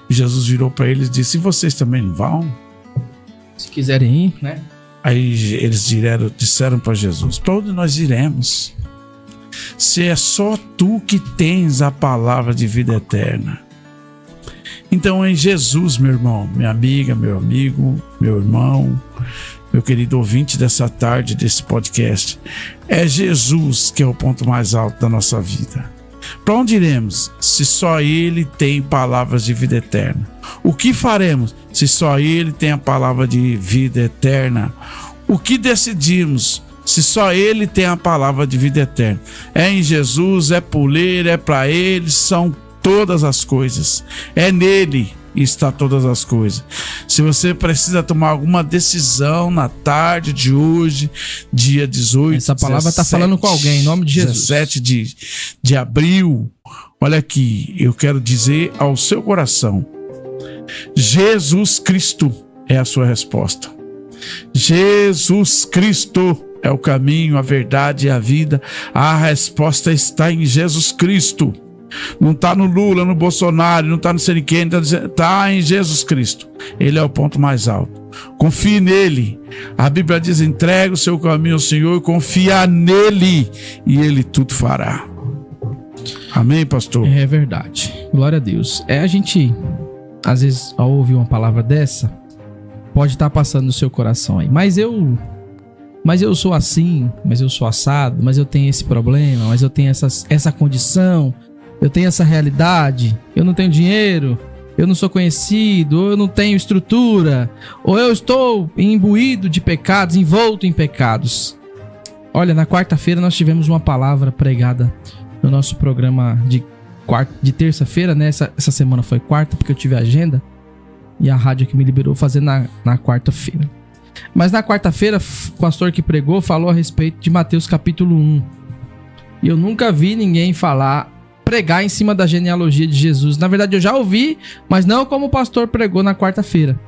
E Jesus virou para eles e disse: e vocês também não vão? Se quiserem ir, né? Aí eles disseram para Jesus: para onde nós iremos? Se é só tu que tens a palavra de vida eterna. Então, em Jesus, meu irmão, minha amiga, meu amigo, meu irmão, meu querido ouvinte dessa tarde, desse podcast, é Jesus que é o ponto mais alto da nossa vida. Para onde iremos, se só Ele tem palavras de vida eterna? O que faremos, se só Ele tem a palavra de vida eterna? O que decidimos, se só Ele tem a palavra de vida eterna? É em Jesus, é por Ele, é para Ele, são todas as coisas. É nele está todas as coisas. Se você precisa tomar alguma decisão na tarde de hoje, dia 18, essa palavra está falando com alguém, em nome de Jesus. 17 de abril, olha aqui, eu quero dizer ao seu coração: Jesus Cristo é a sua resposta. Jesus Cristo é o caminho, a verdade e a vida. A resposta está em Jesus Cristo. Não tá no Lula, no Bolsonaro, não tá no sei quem, tá em Jesus Cristo. Ele é o ponto mais alto. Confie nele. A Bíblia diz: entrega o seu caminho ao Senhor e confia nele, e ele tudo fará. Amém, pastor? É verdade. Glória a Deus. A gente, às vezes, ao ouvir uma palavra dessa, pode estar passando no seu coração aí. Mas eu sou assim, mas eu sou assado, mas eu tenho esse problema, mas eu tenho essa condição, eu tenho essa realidade, eu não tenho dinheiro, eu não sou conhecido, ou eu não tenho estrutura, ou eu estou imbuído de pecados, envolto em pecados. Olha, na quarta-feira nós tivemos uma palavra pregada no nosso programa de terça-feira, né? Essa semana foi quarta, porque eu tive agenda, e a rádio que me liberou fazer na quarta-feira. Mas na quarta-feira, o pastor que pregou falou a respeito de Mateus capítulo 1. E eu nunca vi ninguém pregar em cima da genealogia de Jesus. Na verdade, eu já ouvi, mas não como o pastor pregou na quarta-feira.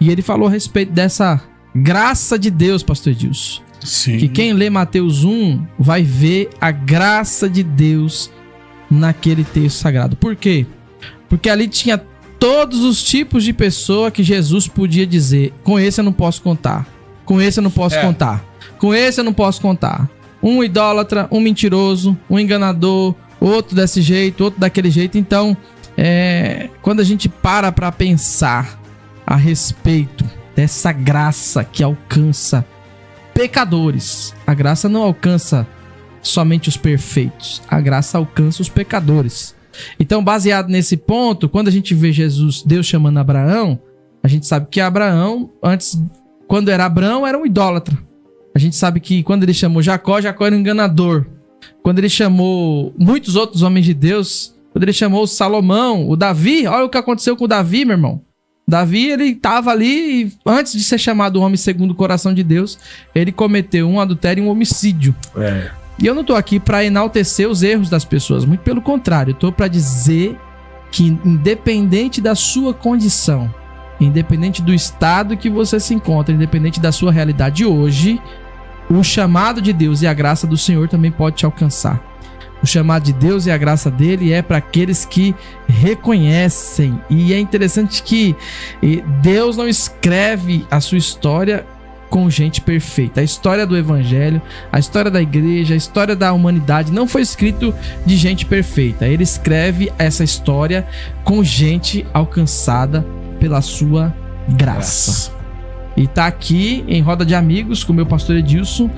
E ele falou a respeito dessa graça de Deus, pastor Edilson. Sim. Que quem lê Mateus 1 vai ver a graça de Deus naquele texto sagrado. Por quê? Porque ali tinha todos os tipos de pessoa que Jesus podia dizer: com esse eu não posso contar, com esse eu não posso contar, com esse eu não posso contar. Um idólatra, um mentiroso, um enganador, outro desse jeito, outro daquele jeito. Então, quando a gente para pensar a respeito dessa graça que alcança pecadores, a graça não alcança somente os perfeitos, a graça alcança os pecadores. Então, baseado nesse ponto, quando a gente vê Deus chamando Abraão, a gente sabe que Abraão, antes, quando era Abraão, era um idólatra. A gente sabe que quando ele chamou Jacó era um enganador. Quando ele chamou muitos outros homens de Deus, quando ele chamou Salomão, o Davi, olha o que aconteceu com o Davi, meu irmão. Davi, ele estava ali e antes de ser chamado homem segundo o coração de Deus, ele cometeu um adultério e um homicídio. E eu não tô aqui para enaltecer os erros das pessoas, muito pelo contrário, eu tô para dizer que independente da sua condição, independente do estado que você se encontra, independente da sua realidade hoje, o chamado de Deus e a graça do Senhor também pode te alcançar. O chamado de Deus e a graça dele é para aqueles que reconhecem. E é interessante que Deus não escreve a sua história com gente perfeita. A história do evangelho, a história da igreja, a história da humanidade não foi escrito de gente perfeita. Ele escreve essa história com gente alcançada pela sua graça. E tá aqui em roda de amigos com o meu pastor Edilson,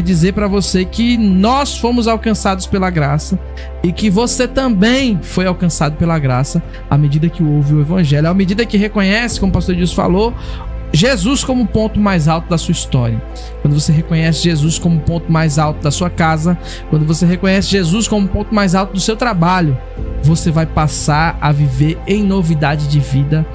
dizer para você que nós fomos alcançados pela graça e que você também foi alcançado pela graça à medida que ouve o evangelho, à medida que reconhece, como o pastor Edilson falou, Jesus como ponto mais alto da sua história. Quando você reconhece Jesus como ponto mais alto da sua casa, quando você reconhece Jesus como ponto mais alto do seu trabalho, você vai passar a viver em novidade de vida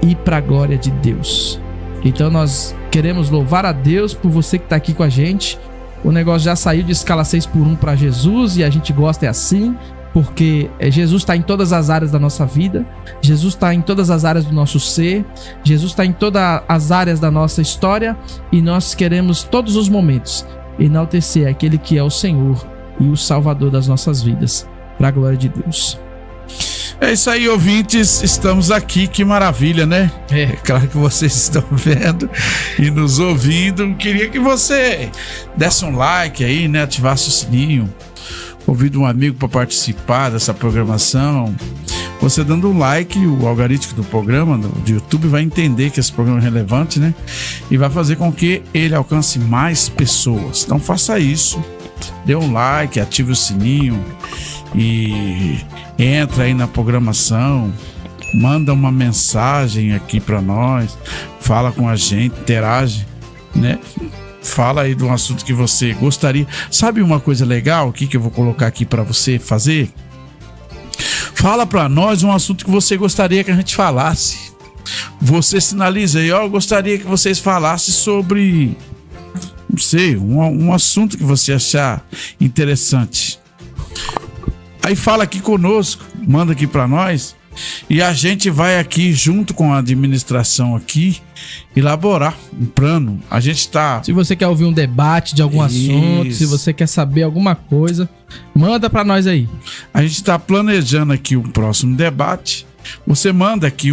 e para a glória de Deus. Então nós queremos louvar a Deus por você que está aqui com a gente. O negócio já saiu de escala 6x1 para Jesus e a gente gosta assim, porque Jesus está em todas as áreas da nossa vida, Jesus está em todas as áreas do nosso ser, Jesus está em todas as áreas da nossa história e nós queremos todos os momentos enaltecer aquele que é o Senhor e o Salvador das nossas vidas, para a glória de Deus. É isso aí, ouvintes, estamos aqui, que maravilha, né? É claro que vocês estão vendo e nos ouvindo. Queria que você desse um like aí, né? Ativasse o sininho, convide um amigo para participar dessa programação. Você dando um like, o algoritmo do programa, do YouTube, vai entender que esse programa é relevante, né? E vai fazer com que ele alcance mais pessoas. Então faça isso, dê um like, ative o sininho e entra aí na programação, manda uma mensagem aqui para nós, fala com a gente, interage, né? Fala aí de um assunto que você gostaria. Sabe uma coisa legal que eu vou colocar aqui para você fazer? Fala para nós um assunto que você gostaria que a gente falasse. Você sinaliza aí, eu gostaria que vocês falassem sobre, não sei, um assunto que você achar interessante. Aí fala aqui conosco, manda aqui para nós E a gente vai aqui, junto com a administração aqui, elaborar um plano. A gente está... Se você quer ouvir um debate de algum assunto, se você quer saber alguma coisa, manda para nós aí. A gente está planejando aqui um próximo debate. Você manda aqui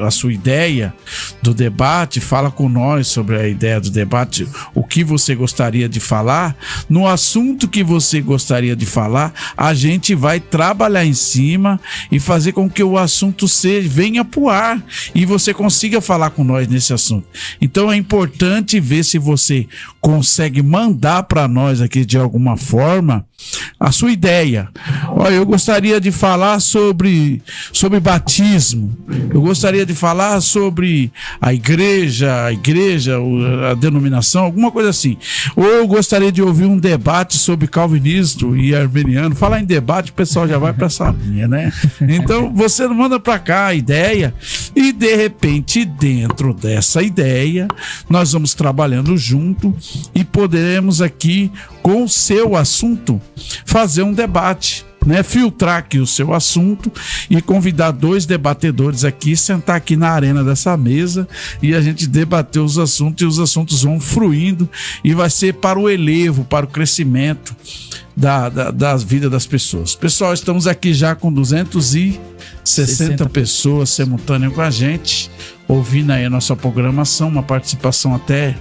a sua ideia do debate, fala com nós sobre a ideia do debate, o que você gostaria de falar. No assunto que você gostaria de falar, a gente vai trabalhar em cima e fazer com que o assunto venha pro ar e você consiga falar com nós nesse assunto. Então é importante ver se você consegue mandar para nós aqui de alguma forma a sua ideia. Olha, eu gostaria de falar sobre batismo. Eu gostaria de falar sobre a igreja, a denominação, alguma coisa assim. Ou eu gostaria de ouvir um debate sobre calvinismo e arminiano. Falar em debate, o pessoal já vai para essa linha, né? Então, você manda para cá a ideia e, de repente, dentro dessa ideia, nós vamos trabalhando junto e poderemos aqui, com o seu assunto, fazer um debate, né? Filtrar aqui o seu assunto e convidar 2 debatedores aqui, sentar aqui na arena dessa mesa e a gente debater os assuntos, e os assuntos vão fluindo e vai ser para o elevo, para o crescimento da vida das pessoas. Pessoal, estamos aqui já com 260 pessoas simultâneas com a gente, ouvindo aí a nossa programação, uma participação até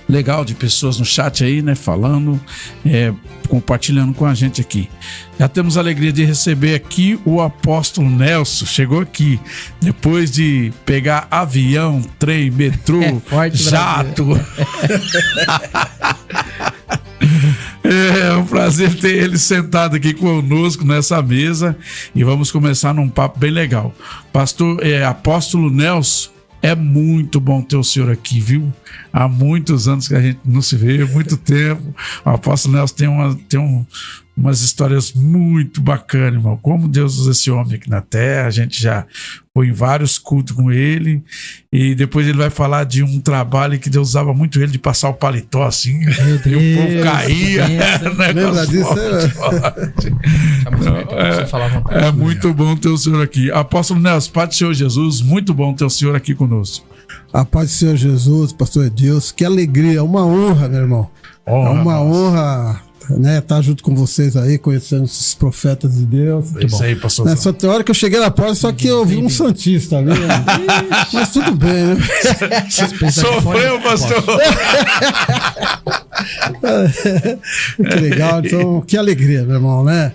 legal de pessoas no chat aí, né, falando, compartilhando com a gente aqui. Já temos a alegria de receber aqui o apóstolo Nelson, chegou aqui depois de pegar avião, trem, metrô, jato. É um prazer ter ele sentado aqui conosco nessa mesa e vamos começar num papo bem legal. Apóstolo Nelson, é muito bom ter o senhor aqui, viu? Há muitos anos que a gente não se vê, muito tempo. O apóstolo Nelson tem umas histórias muito bacanas, irmão. Como Deus usa esse homem aqui na terra. A gente já foi em vários cultos com ele. E depois ele vai falar de um trabalho que Deus usava muito ele, de passar o paletó assim. Meu Deus, e o povo caía. Lembra disso? É muito bom ter o senhor aqui. Apóstolo Nelson, Pai do Senhor Jesus, muito bom ter o senhor aqui conosco. A paz do Senhor Jesus, pastor Edilson, que alegria, é uma honra, meu irmão. É uma honra, né, estar junto com vocês aí, conhecendo esses profetas de Deus. É isso aí, pastor. Só tem hora que eu cheguei na porta, só que eu vi um santista ali. Mas tudo bem, né? Sofreu, pastor. Que legal, então, que alegria, meu irmão, né?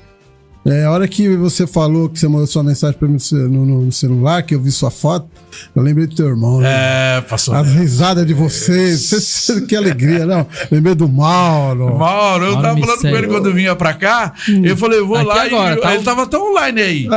A hora que você falou que você mandou sua mensagem para mim no celular, que eu vi sua foto, eu lembrei do teu irmão, né? Pastor. As risadas de vocês. Que alegria, não? Lembrei do Mauro, eu tava falando com ele quando eu vinha pra cá. Eu falei, eu vou aqui lá agora, ele tava até online aí.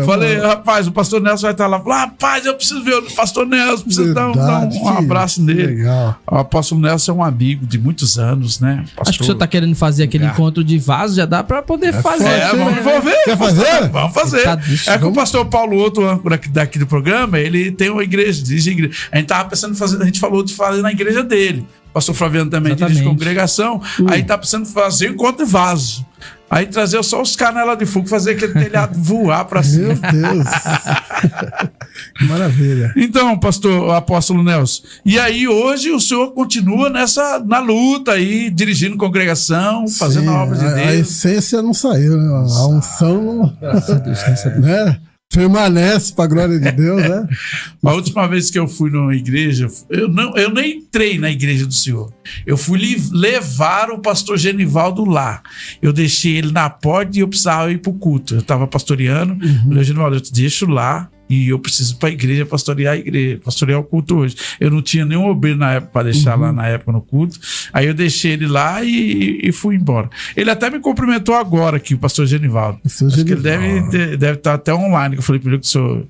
Falei, rapaz, o pastor Nelson vai estar lá. Falei, rapaz, eu preciso ver o pastor Nelson, preciso dar um abraço nele. Legal. O apóstolo Nelson é um amigo de muitos anos, né? Pastor... Acho que o senhor tá querendo fazer aquele encontro de vaso, já dá pra poder fazer. Vamos ver. Quer fazer? Vamos fazer. É que o pastor Paulo, outro âncora daqui do programa, ele tem uma igreja, dirige igreja. A gente tava pensando em fazer, a gente falou de fazer na igreja dele. O pastor Flaviano também dirige congregação. Aí tá pensando em fazer encontro de vaso. Aí trazer só os canelas de fogo, fazer aquele telhado voar pra cima. Meu Deus. Que maravilha. Então, pastor, apóstolo Nelson, e aí hoje o senhor continua na luta aí, dirigindo congregação, fazendo a obra de Deus. A essência não saiu, né? A unção não... né? Permanece para a glória de Deus, né? A última vez que eu fui numa igreja, eu nem entrei na igreja do senhor. Eu fui levar o pastor Genivaldo lá. Eu deixei ele na porta e eu precisava ir para o culto. Eu estava pastoreando. Eu falei, Genivaldo, eu te deixo lá e eu preciso para a igreja, pastorear o culto hoje. Eu não tinha nenhum obreiro na época para deixar lá na época no culto. Aí eu deixei ele lá e fui embora. Ele até me cumprimentou agora aqui, o pastor Genivaldo. Acho que ele deve estar até online. Eu falei para ele que o senhor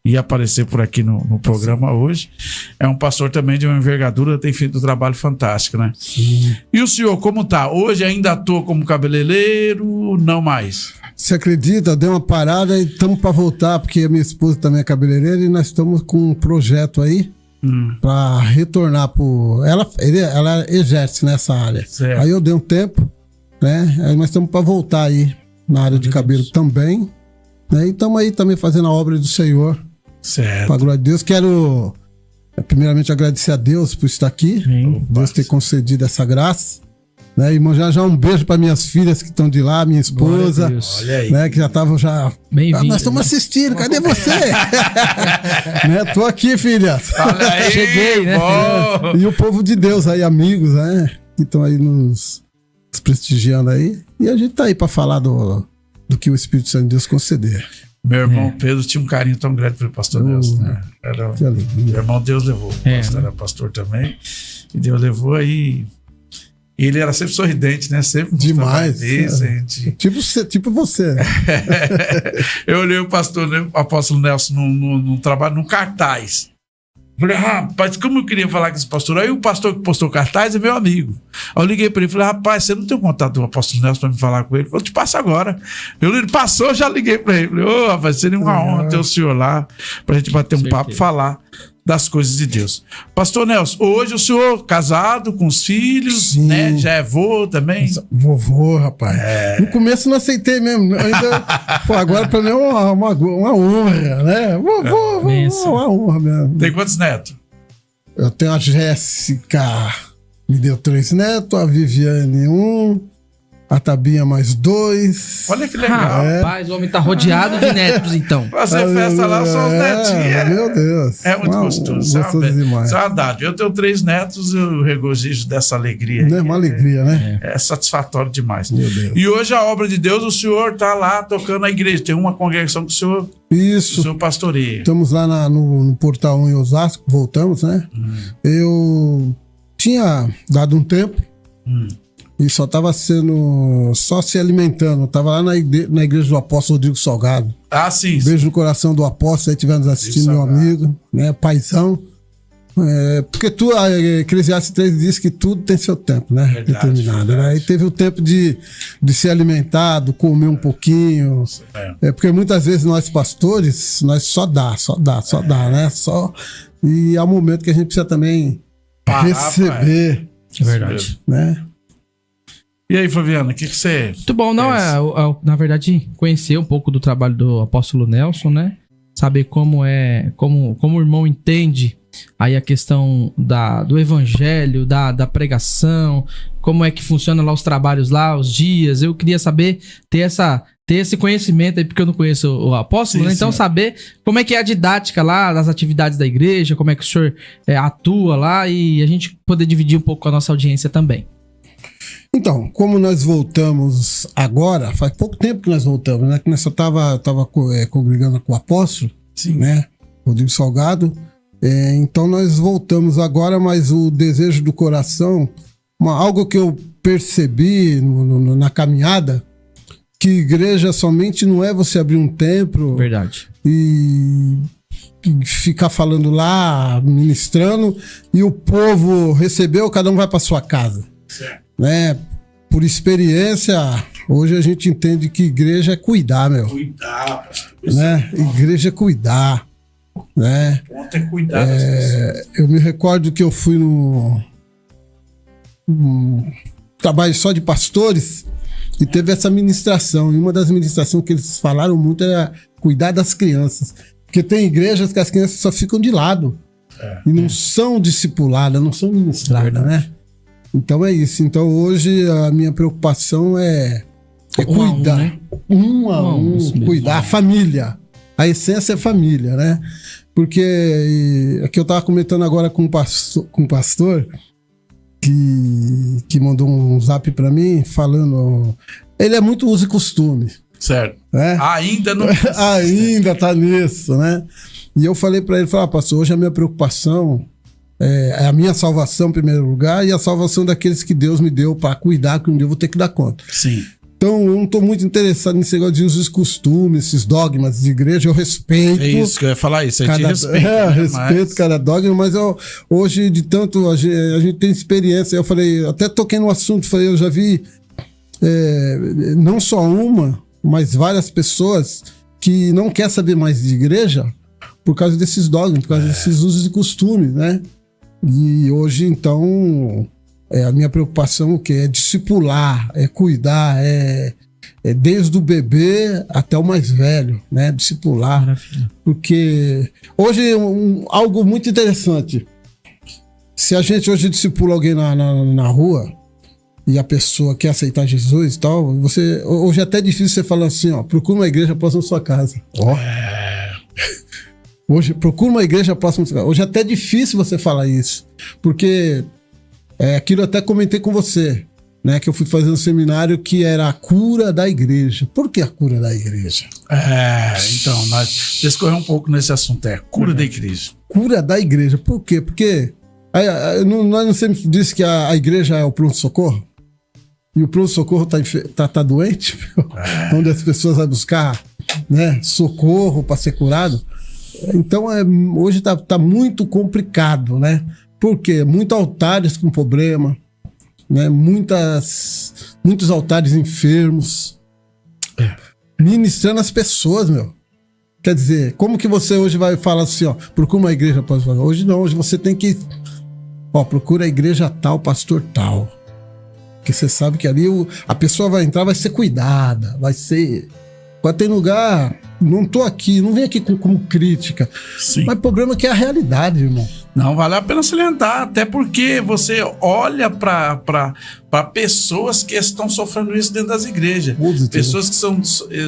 ia aparecer por aqui no programa hoje. É um pastor também de uma envergadura, tem feito um trabalho fantástico, né? Sim. E o senhor, como tá? Hoje ainda atua como cabeleireiro, não mais? Você acredita? Deu uma parada e estamos para voltar, porque a minha esposa também é cabeleireira e nós estamos com um projeto aí para retornar ela exerce nessa área. Certo. Aí eu dei um tempo, né? Aí nós estamos para voltar aí na área de cabelo também. Né? E estamos aí também fazendo a obra do Senhor. Certo. Com a glória de Deus. Quero primeiramente agradecer a Deus por estar aqui. Deus ter concedido essa graça. Né? E já um beijo para minhas filhas que estão de lá, minha esposa, né? Que já estavam já. Bem-vindo. Nós estamos assistindo, cadê você? Né? Tô aqui, filha. Olha aí, cheguei, né? Bom. E o povo de Deus aí, amigos, né? Que estão aí nos prestigiando aí. E a gente tá aí para falar do que o Espírito Santo de Deus conceder. Meu irmão Pedro tinha um carinho tão grande pelo pastor Nelson, né? Que alegria. Meu irmão Deus levou. O pastor era pastor também. E Deus levou aí. E ele era sempre sorridente, né? Sempre demais. Gente. Tipo você. Eu olhei o pastor, né? O apóstolo Nelson num trabalho, num cartaz. Falei, rapaz, como eu queria falar com esse pastor. Aí o pastor que postou o cartaz é meu amigo. Aí eu liguei pra ele e falei, rapaz, você não tem o contato do apóstolo Nelson pra me falar com ele? Ele falou, te passo agora. Ele passou, já liguei pra ele. Falei, rapaz, seria uma honra ter o senhor lá pra gente bater um papo e falar das coisas de Deus. Pastor Nelson, hoje o senhor casado com os filhos, sim, né? Já é vô também? Vovô, rapaz. No começo não aceitei mesmo. Ainda, pô, agora pra mim é uma honra, né? Vovô, uma honra mesmo. Tem quantos netos? Eu tenho a Jéssica, me deu 3 netos, a Viviane 1, a Tabinha mais 2. Olha que legal. Rapaz, o homem tá rodeado de netos, então. Fazer festa lá, só os netinhos. Meu Deus. É muito gostoso. Demais. Saudade. Eu tenho 3 netos, eu regozijo dessa alegria. É uma alegria, né? É satisfatório demais. Meu Deus. E hoje a obra de Deus, o senhor tá lá tocando na igreja. Tem uma congregação que o senhor, isso, o senhor pastoreia. Estamos lá no Portal 1 em Osasco, voltamos, né? Eu tinha dado um tempo. E só estava só se alimentando. Estava lá na igreja do apóstolo Rodrigo Salgado. Sim. Beijo no coração do apóstolo, aí tivemos assistindo, meu amigo, né? Paizão. Porque a Eclesiastes 3 diz que tudo tem seu tempo, né? Verdade, determinado. verdade. Né? Aí teve o tempo de ser alimentado, comer um pouquinho. Porque muitas vezes nós pastores, nós só dá, né? E há um momento que a gente precisa também receber. É verdade. Né? E aí, Flaviana, o que você... Muito bom, não na verdade, conhecer um pouco do trabalho do apóstolo Nelson, né? Saber como o irmão entende aí a questão do evangelho, da pregação, como é que funciona lá os trabalhos lá, os dias. Eu queria saber, ter esse conhecimento aí, porque eu não conheço o apóstolo, né? Então saber como é que é a didática lá, das atividades da igreja, como é que o senhor atua lá, e a gente poder dividir um pouco com a nossa audiência também. Então, como nós voltamos agora, faz pouco tempo que nós voltamos, né? Que nós só tava congregando com o apóstolo, sim, né? Rodrigo Salgado. Então nós voltamos agora, mas o desejo do coração, algo que eu percebi na caminhada, que igreja somente não é você abrir um templo. Verdade. E ficar falando lá, ministrando, e o povo recebeu, cada um vai para sua casa. Certo. Né? Por experiência, hoje a gente entende que igreja é cuidar, meu. Cuidar, né? Igreja é cuidar, né? O ponto é cuidar das pessoas. Eu me recordo que eu fui num trabalho só de pastores e teve essa ministração. E uma das ministrações que eles falaram muito era cuidar das crianças. Porque tem igrejas que as crianças só ficam de lado e não são discipuladas, não são ministradas, né? Então é isso. Então hoje a minha preocupação é cuidar. Um a um, cuidar. A família. A essência é família, né? Porque aqui eu estava comentando agora com um pastor que mandou um zap para mim falando... Ele é muito uso e costume. Certo. Né? Ainda não... Ainda tá nisso, né? E eu falei para ele, pastor, hoje a minha preocupação... É a minha salvação em primeiro lugar e a salvação daqueles que Deus me deu para cuidar, que um dia eu vou ter que dar conta. Sim. Então eu não estou muito interessado nesse negócio de usos e costumes, esses dogmas de igreja, eu respeito. É isso que eu ia falar, isso aí te respeito. Respeito cada dogma, mas hoje de tanto a gente tem experiência. Eu falei, até toquei no assunto, falei, eu já vi não só uma, mas várias pessoas que não quer saber mais de igreja por causa desses dogmas, por causa desses usos e costumes, né? E hoje, então, a minha preocupação o quê? É discipular, é cuidar, é desde o bebê até o mais velho, né? Discipular. Maravilha. Porque hoje algo muito interessante. Se a gente hoje discipula alguém na rua e a pessoa quer aceitar Jesus e tal, hoje é até difícil você falar assim, ó, procura uma igreja próxima à sua casa. Ó. Hoje, procura uma igreja próxima à sua casa. Hoje é até difícil você falar isso. Porque aquilo eu até comentei com você, né? Que eu fui fazer um seminário que era a cura da igreja. Por que a cura da igreja? Então, nós discorremos um pouco nesse assunto, cura da igreja. Cura da igreja. Por quê? Porque nós não sempre disse que a igreja é o pronto-socorro? E o pronto-socorro tá doente? Onde as pessoas vão buscar, né, socorro para ser curado. Então, hoje tá muito complicado, né? Por quê? Muitos altares com problema, né? Muitos altares enfermos, ministrando as pessoas, meu. Quer dizer, como que você hoje vai falar assim, ó, procura uma igreja, pastor? Hoje não, hoje você tem que, procura a igreja tal, pastor tal. Porque você sabe que ali a pessoa vai entrar, vai ser cuidada, vai ter lugar, não tô aqui, não vem aqui como crítica. Sim. Mas o problema é que é a realidade, irmão. Não vale a pena salientar, até porque você olha para pessoas que estão sofrendo isso dentro das igrejas. Pessoas que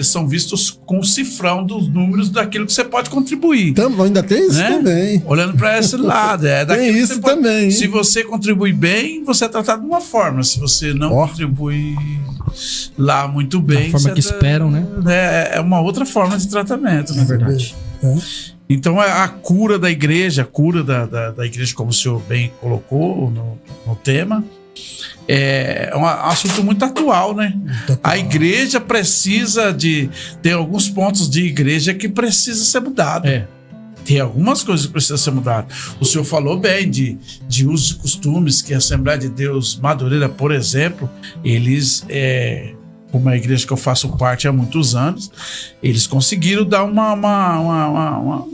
são vistos com o cifrão dos números daquilo que você pode contribuir. Ainda tem isso, né? Também. Olhando para esse lado. Tem isso também. Se você contribui bem, você é tratado de uma forma. Se você não contribui lá muito bem... A forma que esperam, né? É uma outra forma de tratamento, na verdade. Então a cura da igreja, da igreja, como o senhor bem colocou no tema, é um assunto muito atual, né? A igreja precisa tem alguns pontos de igreja que precisa ser mudado. Tem algumas coisas que precisam ser mudadas. O senhor falou bem de usos e costumes que a Assembleia de Deus Madureira, por exemplo, eles... como a igreja que eu faço parte há muitos anos, eles conseguiram dar uma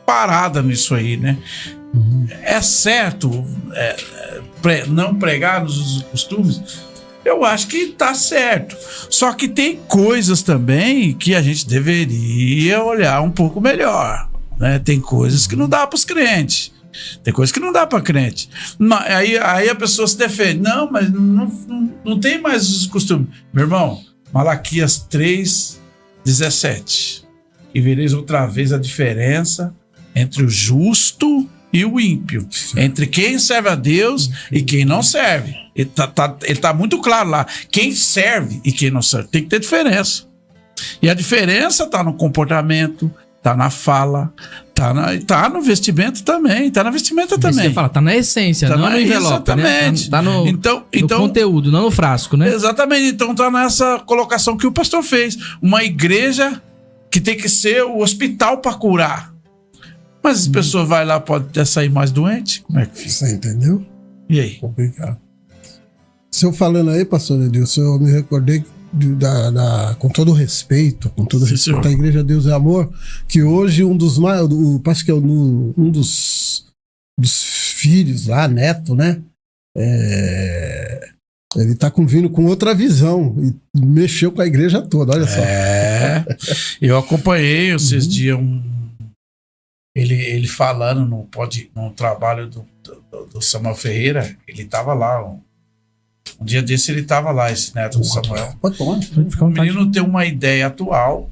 parada nisso aí, né? É certo não pregar nos costumes? Eu acho que tá certo. Só que tem coisas também que a gente deveria olhar um pouco melhor, né? Tem coisas que não dá para os crentes. Tem coisa que não dá para crente. Aí a pessoa se defende. Não, mas não tem mais os costumes. Meu irmão, Malaquias 3:17. E vereis outra vez a diferença entre o justo e o ímpio. Entre quem serve a Deus e quem não serve. Ele tá muito claro lá. Quem serve e quem não serve. Tem que ter diferença. E a diferença tá no comportamento, tá na fala, tá no vestimento também, tá na vestimenta também. Você fala, tá na essência, não no envelope, exatamente. Né? Tá no conteúdo, não no frasco, né? Exatamente, então tá nessa colocação que o pastor fez. Uma igreja que tem que ser o hospital para curar. Mas as pessoas vão lá, pode até sair mais doente. Como é que fica? Você entendeu? E aí? Complicado. Se eu falando aí, pastor Edilson, eu me recordei com todo respeito, a Igreja Deus é Amor, que hoje parece que é um dos filhos lá, neto, né? Ele tá vindo com outra visão e mexeu com a igreja toda, olha só. Eu acompanhei esses dias ele falando no trabalho do Samuel Ferreira. Ele tava lá, um dia desse ele tava lá, esse neto do Samuel. O menino tem uma ideia atual,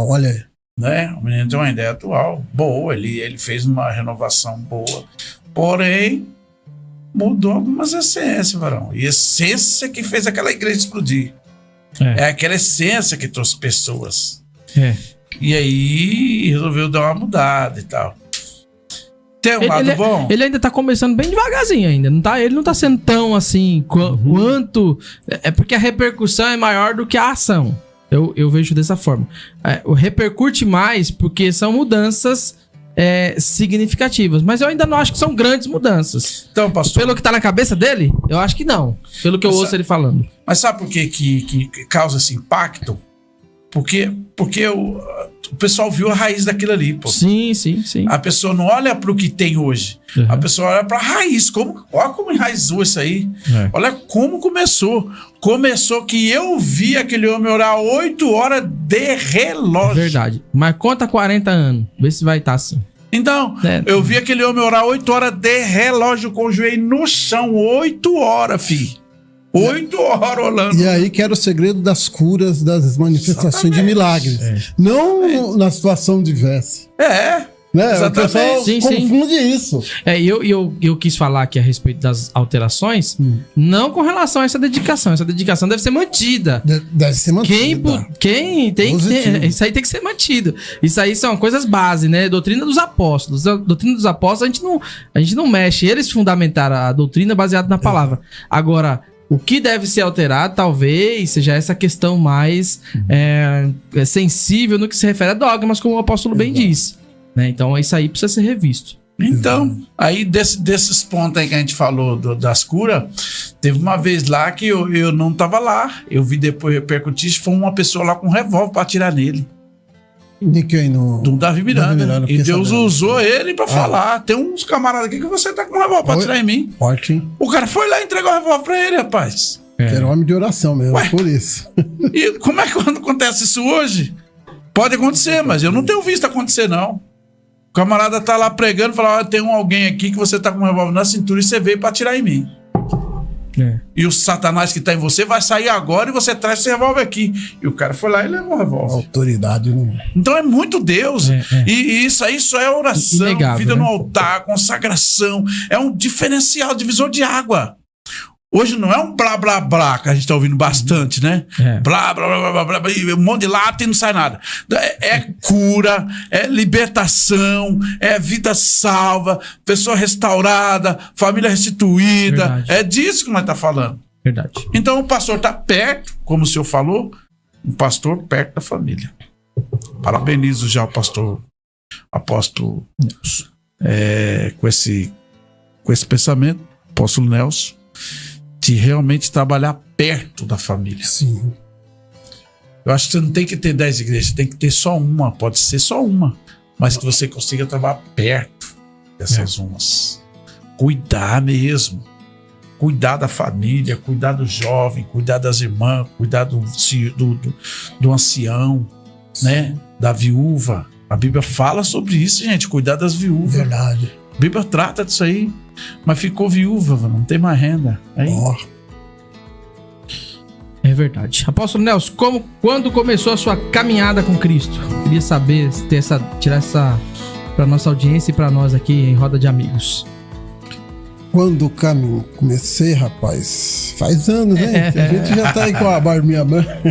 olha aí. Né? O menino tem uma ideia atual boa, ele fez uma renovação boa, porém mudou algumas essências, varão. E essência que fez aquela igreja explodir. É aquela essência que trouxe pessoas. E aí resolveu dar uma mudada e tal. Tem um lado bom? Ele ainda tá começando bem devagarzinho ainda. Ele não tá sendo tão assim quanto... É porque a repercussão é maior do que a ação. Eu vejo dessa forma. Repercute mais porque são mudanças significativas. Mas eu ainda não acho que são grandes mudanças. Então, pastor... Pelo que tá na cabeça dele, eu acho que não. Pelo que eu ouço ele falando. Mas sabe por que causa esse impacto? Porque o pessoal viu a raiz daquilo ali, pô. Sim. A pessoa não olha para o que tem hoje. Uhum. A pessoa olha para a raiz. Olha como enraizou isso aí. Olha como começou. Começou que eu vi aquele homem orar 8 horas de relógio. Verdade. Mas conta 40 anos. Vê se vai estar assim. Então, eu vi aquele homem orar 8 horas de relógio com o joelho no chão. 8 horas, filho. 8 horas rolando. E aí que era o segredo das curas, das manifestações de milagres. Não na situação diversa. Né? Exatamente. O pessoal confunde isso. Eu quis falar aqui a respeito das alterações, não com relação a essa dedicação. Essa dedicação deve ser mantida. Deve ser mantida. Quem tem que ter, isso aí tem que ser mantido. Isso aí são coisas base, né? Doutrina dos apóstolos. A doutrina dos apóstolos a gente não mexe. Eles fundamentaram a doutrina baseada na palavra. Agora, o que deve ser alterado, talvez, seja essa questão mais sensível no que se refere a dogmas, como o apóstolo bem disse. Né? Então, isso aí precisa ser revisto. Então, aí desses pontos aí que a gente falou das curas, teve uma vez lá que eu não tava lá. Eu vi depois repercutir, foi uma pessoa lá com um revólver pra atirar nele. De quem? Do Davi Miranda. E Deus usou ele pra falar. Tem uns camaradas aqui que você tá com um revólver pra atirar em mim. Forte, hein? O cara foi lá e entregou o revólver pra ele, rapaz. Que era homem de oração mesmo, por isso. E como é que acontece isso hoje? Pode acontecer, mas eu não tenho visto acontecer, não. O camarada tá lá pregando e fala: tem alguém aqui que você tá com um revólver na cintura e você veio pra atirar em mim. E o Satanás que tá em você vai sair agora e você traz esse revólver aqui. E o cara foi lá e levou o revólver. Autoridade, né? Então é muito Deus. E isso aí só é oração, inegável, vida, né? No altar, consagração. É um diferencial, divisor de água. Hoje não é um blá blá blá que a gente tá ouvindo bastante, né? Blá blá blá blá blá, um monte de lata e não sai nada. É cura, é libertação, é vida salva, pessoa restaurada, família restituída. Verdade. É disso que nós tá falando. Verdade. Então o pastor tá perto, como o senhor falou, um pastor perto da família. Parabenizo já o pastor apóstolo Nelson. Com esse pensamento, apóstolo Nelson, de realmente trabalhar perto da família. Sim. Eu acho que você não tem que ter 10 igrejas, tem que ter só uma, pode ser só uma, mas que você consiga trabalhar perto dessas umas. Cuidar mesmo. Cuidar da família, cuidar do jovem, cuidar das irmãs, cuidar do ancião, né? Da viúva. A Bíblia fala sobre isso, gente, cuidar das viúvas. Verdade. A Bíblia trata disso aí. Mas ficou viúva, não tem mais renda. Aí... É verdade. Apóstolo Nelson, quando começou a sua caminhada com Cristo? Queria saber, tirar essa para nossa audiência e para nós aqui em Roda de Amigos. Quando comecei, rapaz, faz anos, né? A gente já tá aí com a barbinha branca.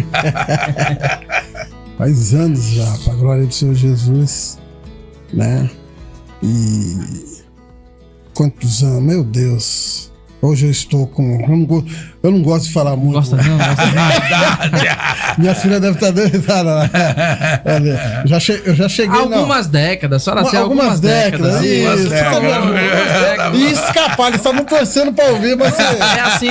Faz anos já, pra glória do Senhor Jesus, né? E... quantos anos? Meu Deus. Hoje eu estou com... Eu não gosto de falar muito. Gosta não? Minha filha deve estar deitada lá. Eu já cheguei... Algumas décadas. Só nasceu algumas décadas. Isso. E escapar. Eles estavam torcendo para ouvir, mas... É assim.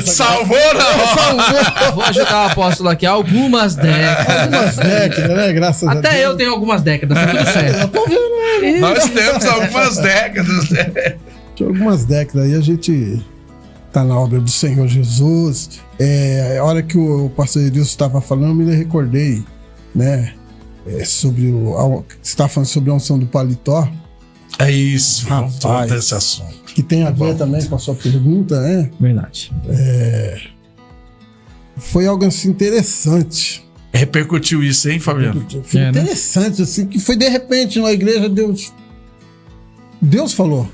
Salvou, não? Vou ajudar o apóstolo aqui. Algumas décadas. Algumas décadas, né? Graças a Deus. Até eu tenho algumas décadas. Tá tudo certo. Eu tô vendo, né? Nós temos algumas décadas, né? Algumas décadas aí a gente tá na obra do Senhor Jesus. A hora que o pastor Edilson estava falando, eu me recordei, né? Sobre você estava falando sobre a unção do paletó. É isso, rapaz, esse assunto. Que tem a ver também com a sua pergunta, né? Verdade. Foi algo assim interessante. Repercutiu isso, hein, Fabiano? Foi interessante, né? Assim, que foi de repente na igreja, Deus falou.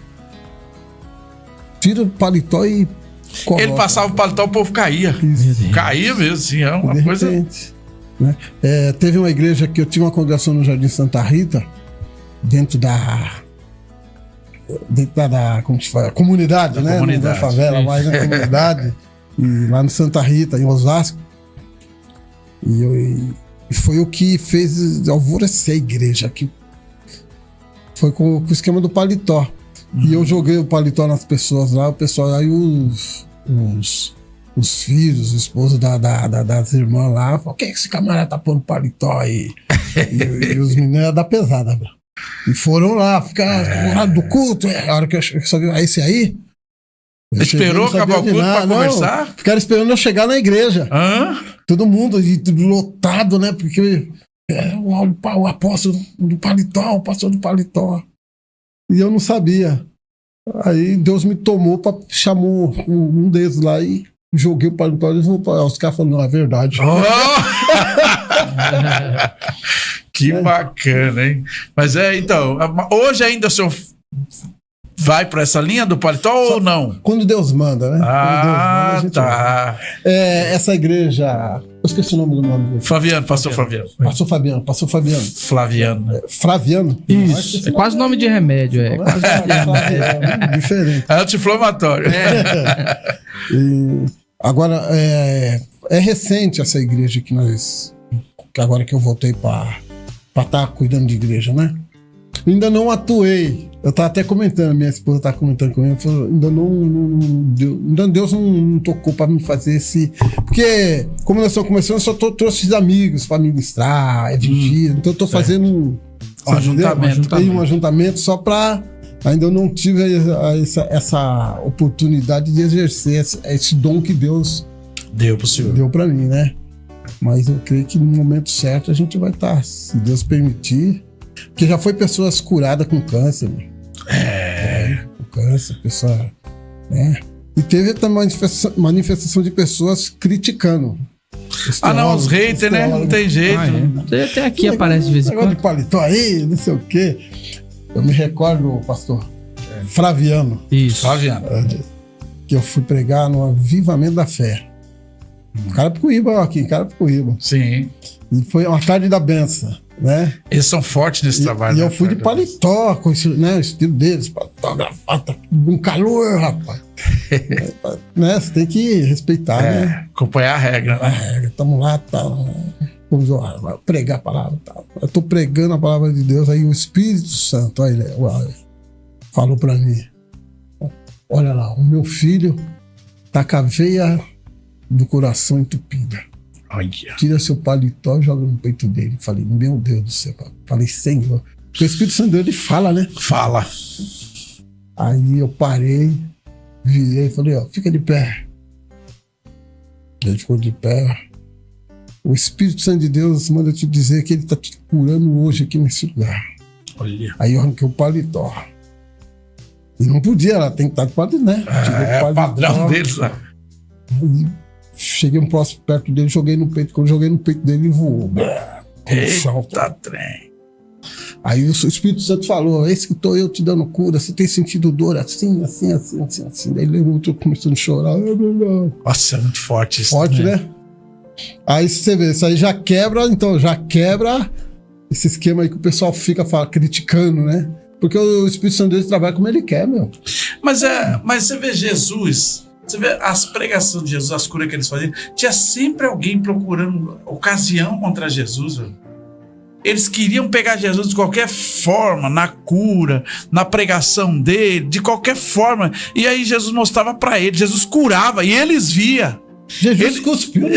Tira o paletó e coloca. Ele passava o paletó, o povo caía. Caía mesmo, assim, é uma de coisa... repente, né? Teve uma igreja que eu tinha uma congregação no Jardim Santa Rita, dentro da como se fala? Comunidade, né? Comunidade. Não da favela, mas na comunidade. E lá no Santa Rita, em Osasco. E foi o que fez alvorecer a igreja aqui. Foi com o esquema do paletó. E eu joguei o paletó nas pessoas lá, o pessoal aí os filhos, o esposo das irmãs lá, falou, o que esse camarada tá pondo paletó aí? e os meninos eram da pesada, bro. E foram lá, ficar no horário do culto, a hora que eu sabia, esse aí... Esperou acabar o culto pra conversar? Ficaram esperando eu chegar na igreja. Todo mundo lotado, né? Porque o apóstolo do paletó, o pastor do paletó. E eu não sabia. Aí Deus me tomou, chamou um deles lá e joguei o paletó. Os caras falaram, não, é verdade. Que bacana, hein? Mas então, hoje ainda o senhor vai para essa linha do paletó ou não? Quando Deus manda, né? Tá. Essa igreja... Eu esqueci o nome do nome dele. Flaviano, pastor Flaviano. Pastor Fabiano. Flaviano. Flaviano? Isso. É quase nome de remédio, Diferente. É anti-inflamatório. Agora, é recente essa igreja que agora que eu voltei para estar cuidando de igreja, né? Ainda não atuei. Eu tava até comentando, minha esposa tava comentando comigo, falou, ainda Deus não tocou para me fazer esse... Porque, como nós estamos começando, eu só trouxe os amigos para ministrar, vigília, então eu tô fazendo um ajuntamento só para... Ainda eu não tive essa oportunidade de exercer esse dom que Deus deu pro senhor. Deu para mim, né? Mas eu creio que no momento certo a gente vai estar, se Deus permitir. Porque já foi pessoas curadas com câncer. Com câncer, pessoa, né? E teve até manifestação de pessoas criticando. Não, os haters, né? Não tem jeito. Até aqui aparece de vez em quando. De paletó aí, não sei o quê. Eu me recordo, pastor Flaviano. Isso. Flaviano. Que eu fui pregar no Avivamento da Fé. Carapicuíba aqui, Carapicuíba. Sim. E foi uma tarde da benção, né? Eles são fortes nesse trabalho. E eu fui de paletó, com esse, né, o estilo deles, paletó, gravata, um calor, rapaz. Né? Você tem que respeitar, né? Acompanhar a regra, né? A regra, tamo lá, tá. Vamos pregar a palavra, tá. Eu tô pregando a palavra de Deus, aí o Espírito Santo, aí, falou pra mim, olha lá, o meu filho tá com a veia do coração entupida. Olha. Tira seu paletó e joga no peito dele. Falei, meu Deus do céu. Falei, Senhor. Porque o Espírito Santo ele fala, né? Fala. Aí eu parei, virei e falei, fica de pé. Ele ficou de pé. O Espírito Santo de Deus manda te dizer que ele tá te curando hoje aqui nesse lugar. Olha. Aí eu arranquei o paletó. E não podia, ela tem que estar de paletó, né? O padrão deles lá. Aí cheguei um próximo perto dele, joguei no peito. Quando eu joguei no peito dele, ele voou. Eita, trem. Aí o Espírito Santo falou, esse que tô eu te dando cura, você tem sentido dor assim. Daí ele começando a chorar. Nossa, é muito forte isso. Forte, né? Aí você vê, isso aí já quebra esse esquema aí que o pessoal fica criticando, né? Porque o Espírito Santo de Deus trabalha como ele quer, meu. Mas você vê Jesus... Você vê as pregações de Jesus, as curas que eles faziam, tinha sempre alguém procurando ocasião contra Jesus. Velho. Eles queriam pegar Jesus de qualquer forma, na cura, na pregação dele, de qualquer forma. E aí Jesus mostrava para eles, Jesus curava e eles via. Jesus cuspiu.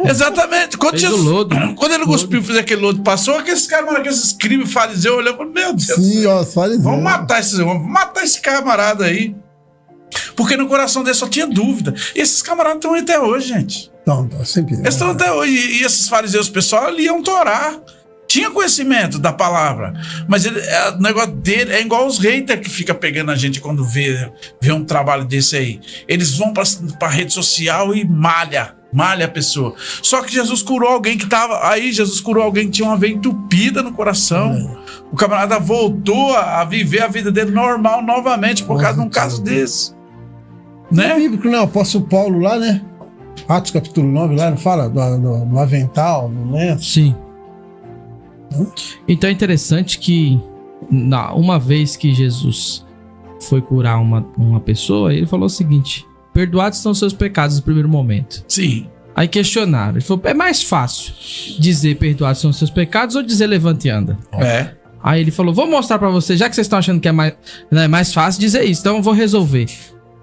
Exatamente. Quando ele cuspiu, fez aquele lodo, passou, aqueles escribas fariseus olhando e falaram, meu Deus. Sim, os fariseus. Vamos matar esse camarada aí. Porque no coração dele só tinha dúvida. E esses camaradas estão até hoje, gente. Não, sempre. Eles estão até hoje. E esses fariseus, pessoal, liam Torá. Tinha conhecimento da palavra. Mas o negócio dele é igual os haters que ficam pegando a gente quando vê um trabalho desse aí. Eles vão pra rede social e malha a pessoa. Só que Jesus curou alguém que tava... Aí Jesus curou alguém que tinha uma veia entupida no coração. O camarada voltou a viver a vida dele normal novamente por causa de um caso desse. Né? É bíblico, né? O apóstolo Paulo lá, né? Atos capítulo 9, lá, não fala do avental, no lenço? Sim. Então é interessante que uma vez que Jesus foi curar uma pessoa, ele falou o seguinte: perdoados são os seus pecados no primeiro momento. Sim. Aí questionaram. Ele falou, é mais fácil dizer perdoados são os seus pecados ou dizer levante e anda? Aí ele falou, vou mostrar pra vocês, já que vocês estão achando que é mais fácil dizer isso, então eu vou resolver.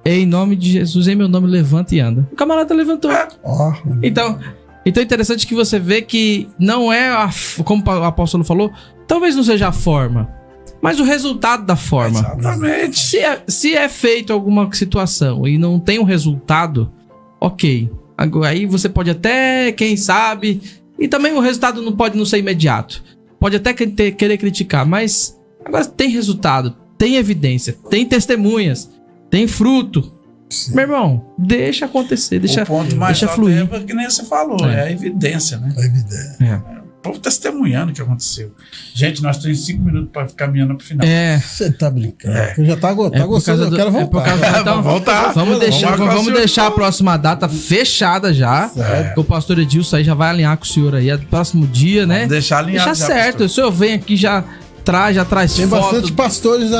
em nome de Jesus, em meu nome, levanta e anda. O camarada levantou. Então é interessante que você vê que não é, como o apóstolo falou, talvez não seja a forma, mas o resultado da forma. Exatamente. Se é feito alguma situação e não tem um resultado, ok. Aí você pode até, quem sabe... E também o resultado não pode não ser imediato. Pode até querer criticar, mas agora tem resultado, tem evidência, tem testemunhas, tem fruto. Sim. Meu irmão, deixa acontecer, deixa fluir. O ponto mais alto é que nem você falou, é a evidência, né? A evidência. O povo testemunhando o que aconteceu. Gente, nós temos 5 minutos para caminhando pro final. Você tá brincando. Eu já tá gostando, eu quero voltar. Então, voltar. Vamos deixar a próxima data fechada já. O pastor Edilson aí já vai alinhar com o senhor aí. Próximo dia, né? Vamos deixar alinhado. Deixa certo. Pastor. O senhor vem aqui já traz tem foto. Bastante pastores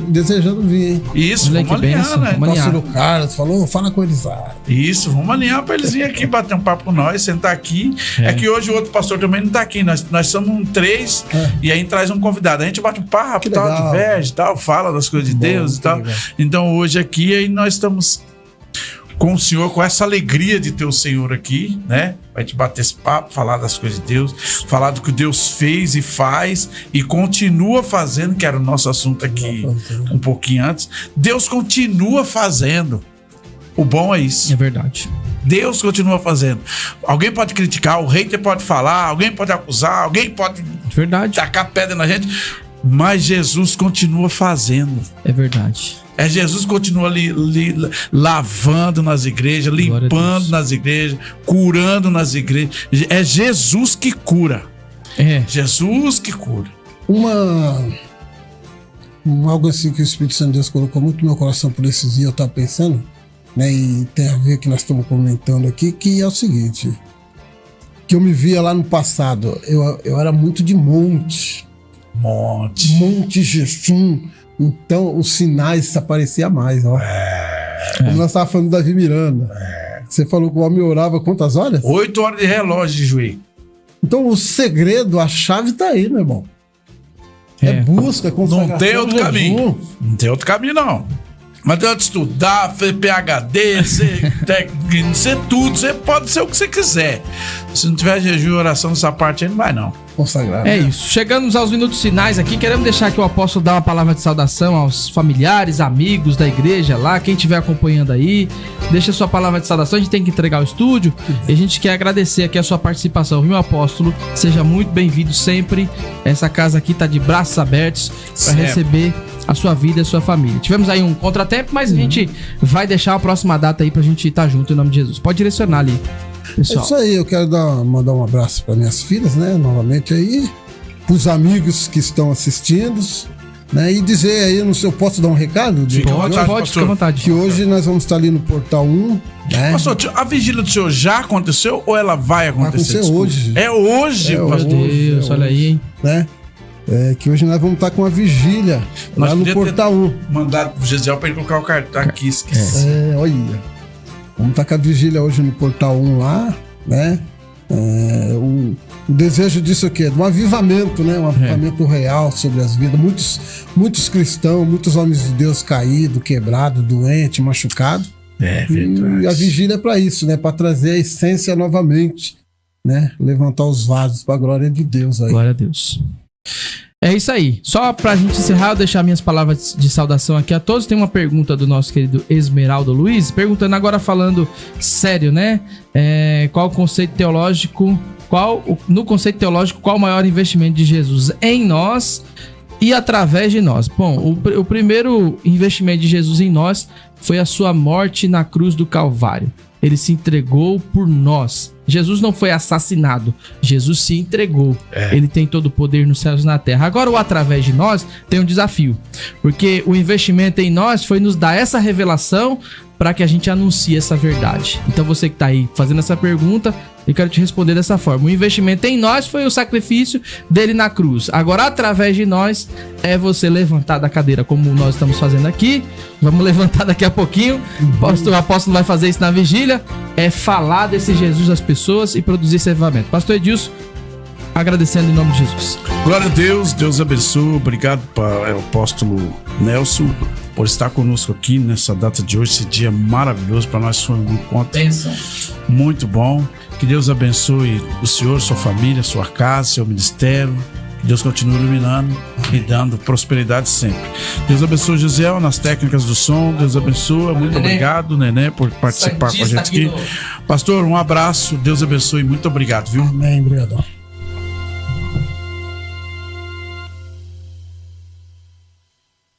desejando vir, hein? Isso, vamos alinhar, né? O pastor Carlos falou, fala com eles. Isso, vamos alinhar pra eles virem aqui, bater um papo com nós, sentar aqui. É que hoje o outro pastor também não tá aqui, nós somos 3 e aí traz um convidado. A gente bate um papo, tal, diverge, tal, fala das coisas de Deus e tal. Legal. Então hoje aqui aí nós estamos com o Senhor, com essa alegria de ter o Senhor aqui, né? Vai te bater esse papo, falar das coisas de Deus, falar do que Deus fez e faz e continua fazendo, que era o nosso assunto aqui um pouquinho antes. Deus continua fazendo. O bom é isso. É verdade. Deus continua fazendo. Alguém pode criticar, o hater pode falar, alguém pode acusar, alguém pode tacar pedra na gente, mas Jesus continua fazendo. É verdade. Jesus continua lavando nas igrejas, limpando nas igrejas, curando nas igrejas. É Jesus que cura. Jesus que cura. Algo assim que o Espírito Santo de Deus colocou muito no meu coração por esses dias, eu estava pensando, né? E tem a ver que nós estamos comentando aqui, que é o seguinte, que eu me via lá no passado, eu era muito de monte jejum. Então, os sinais apareciam mais, ó. Como nós estávamos falando do Davi Miranda. Você falou que o homem orava quantas horas? 8 horas de relógio de joelho. Então, o segredo, a chave tá aí, meu irmão. Busca, consagração. Não tem outro caminho. Não tem outro caminho, não. Mas tem outro estudar, PhD, ser tudo. Você pode ser o que você quiser. Se não tiver jejum e oração nessa parte aí, não vai, não. Consagrado. É isso. Chegamos aos minutos finais aqui. Queremos deixar que o apóstolo dá uma palavra de saudação aos familiares, amigos da igreja lá, quem estiver acompanhando aí. Deixa a sua palavra de saudação. A gente tem que entregar o estúdio e a gente quer agradecer aqui a sua participação, viu, apóstolo? Seja muito bem-vindo sempre. Essa casa aqui tá de braços abertos para receber a sua vida e a sua família. Tivemos aí um contratempo, mas a gente vai deixar a próxima data aí pra gente estar junto em nome de Jesus. Pode direcionar ali, pessoal. É isso aí, eu quero mandar um abraço para minhas filhas, né, novamente aí, pros amigos que estão assistindo, né, e dizer aí, eu posso dar um recado? Pode, fica à vontade. Que hoje nós vamos estar ali no Portal 1, né? Pastor, a vigília do senhor já aconteceu ou ela vai acontecer? Vai acontecer hoje. É hoje, pastor. Meu Deus, olha aí, hein? Né? Que hoje nós vamos estar com a vigília lá no Portal 1. Mandado pro Gesiel para ele colocar o cartão aqui, esqueci. Olha. Vamos estar com a vigília hoje no Portal 1 lá, né? O desejo disso aqui é de um avivamento, né? Um avivamento real sobre as vidas. Muitos cristãos, muitos homens de Deus caídos, quebrados, doentes, machucados. E a vigília é para isso, né? Para trazer a essência novamente, né? Levantar os vasos para a glória de Deus aí. Glória a Deus. É isso aí. Só pra gente encerrar, eu deixar minhas palavras de saudação aqui a todos. Tem uma pergunta do nosso querido Esmeraldo Luiz, perguntando agora, falando sério, né? Qual o conceito teológico, no conceito teológico, qual o maior investimento de Jesus em nós e através de nós? Bom, o primeiro investimento de Jesus em nós foi a sua morte na cruz do Calvário. Ele se entregou por nós. Jesus não foi assassinado, Jesus se entregou. Ele tem todo o poder nos céus e na terra. Agora, o através de nós tem um desafio, porque o investimento em nós foi nos dar essa revelação para que a gente anuncie essa verdade. Então, você que está aí fazendo essa pergunta, eu quero te responder dessa forma. O investimento em nós foi o sacrifício dele na cruz. Agora, através de nós, é você levantar da cadeira, como nós estamos fazendo aqui. Vamos levantar daqui a pouquinho. O apóstolo vai fazer isso na vigília. É falar desse Jesus às pessoas e produzir esse avivamento. Pastor Edilson, agradecendo em nome de Jesus. Glória a Deus, Deus abençoe. Obrigado para o apóstolo Nelson por estar conosco aqui nessa data de hoje, esse dia maravilhoso. Para nós foi um encontro muito bom. Que Deus abençoe o senhor, sua família, sua casa, seu ministério. Que Deus continue iluminando e dando prosperidade sempre. Deus abençoe Gisele nas técnicas do som. Deus abençoe. Muito obrigado, Nenê, por participar com a gente aqui. Pastor, um abraço. Deus abençoe. Muito obrigado, viu? Amém, obrigado.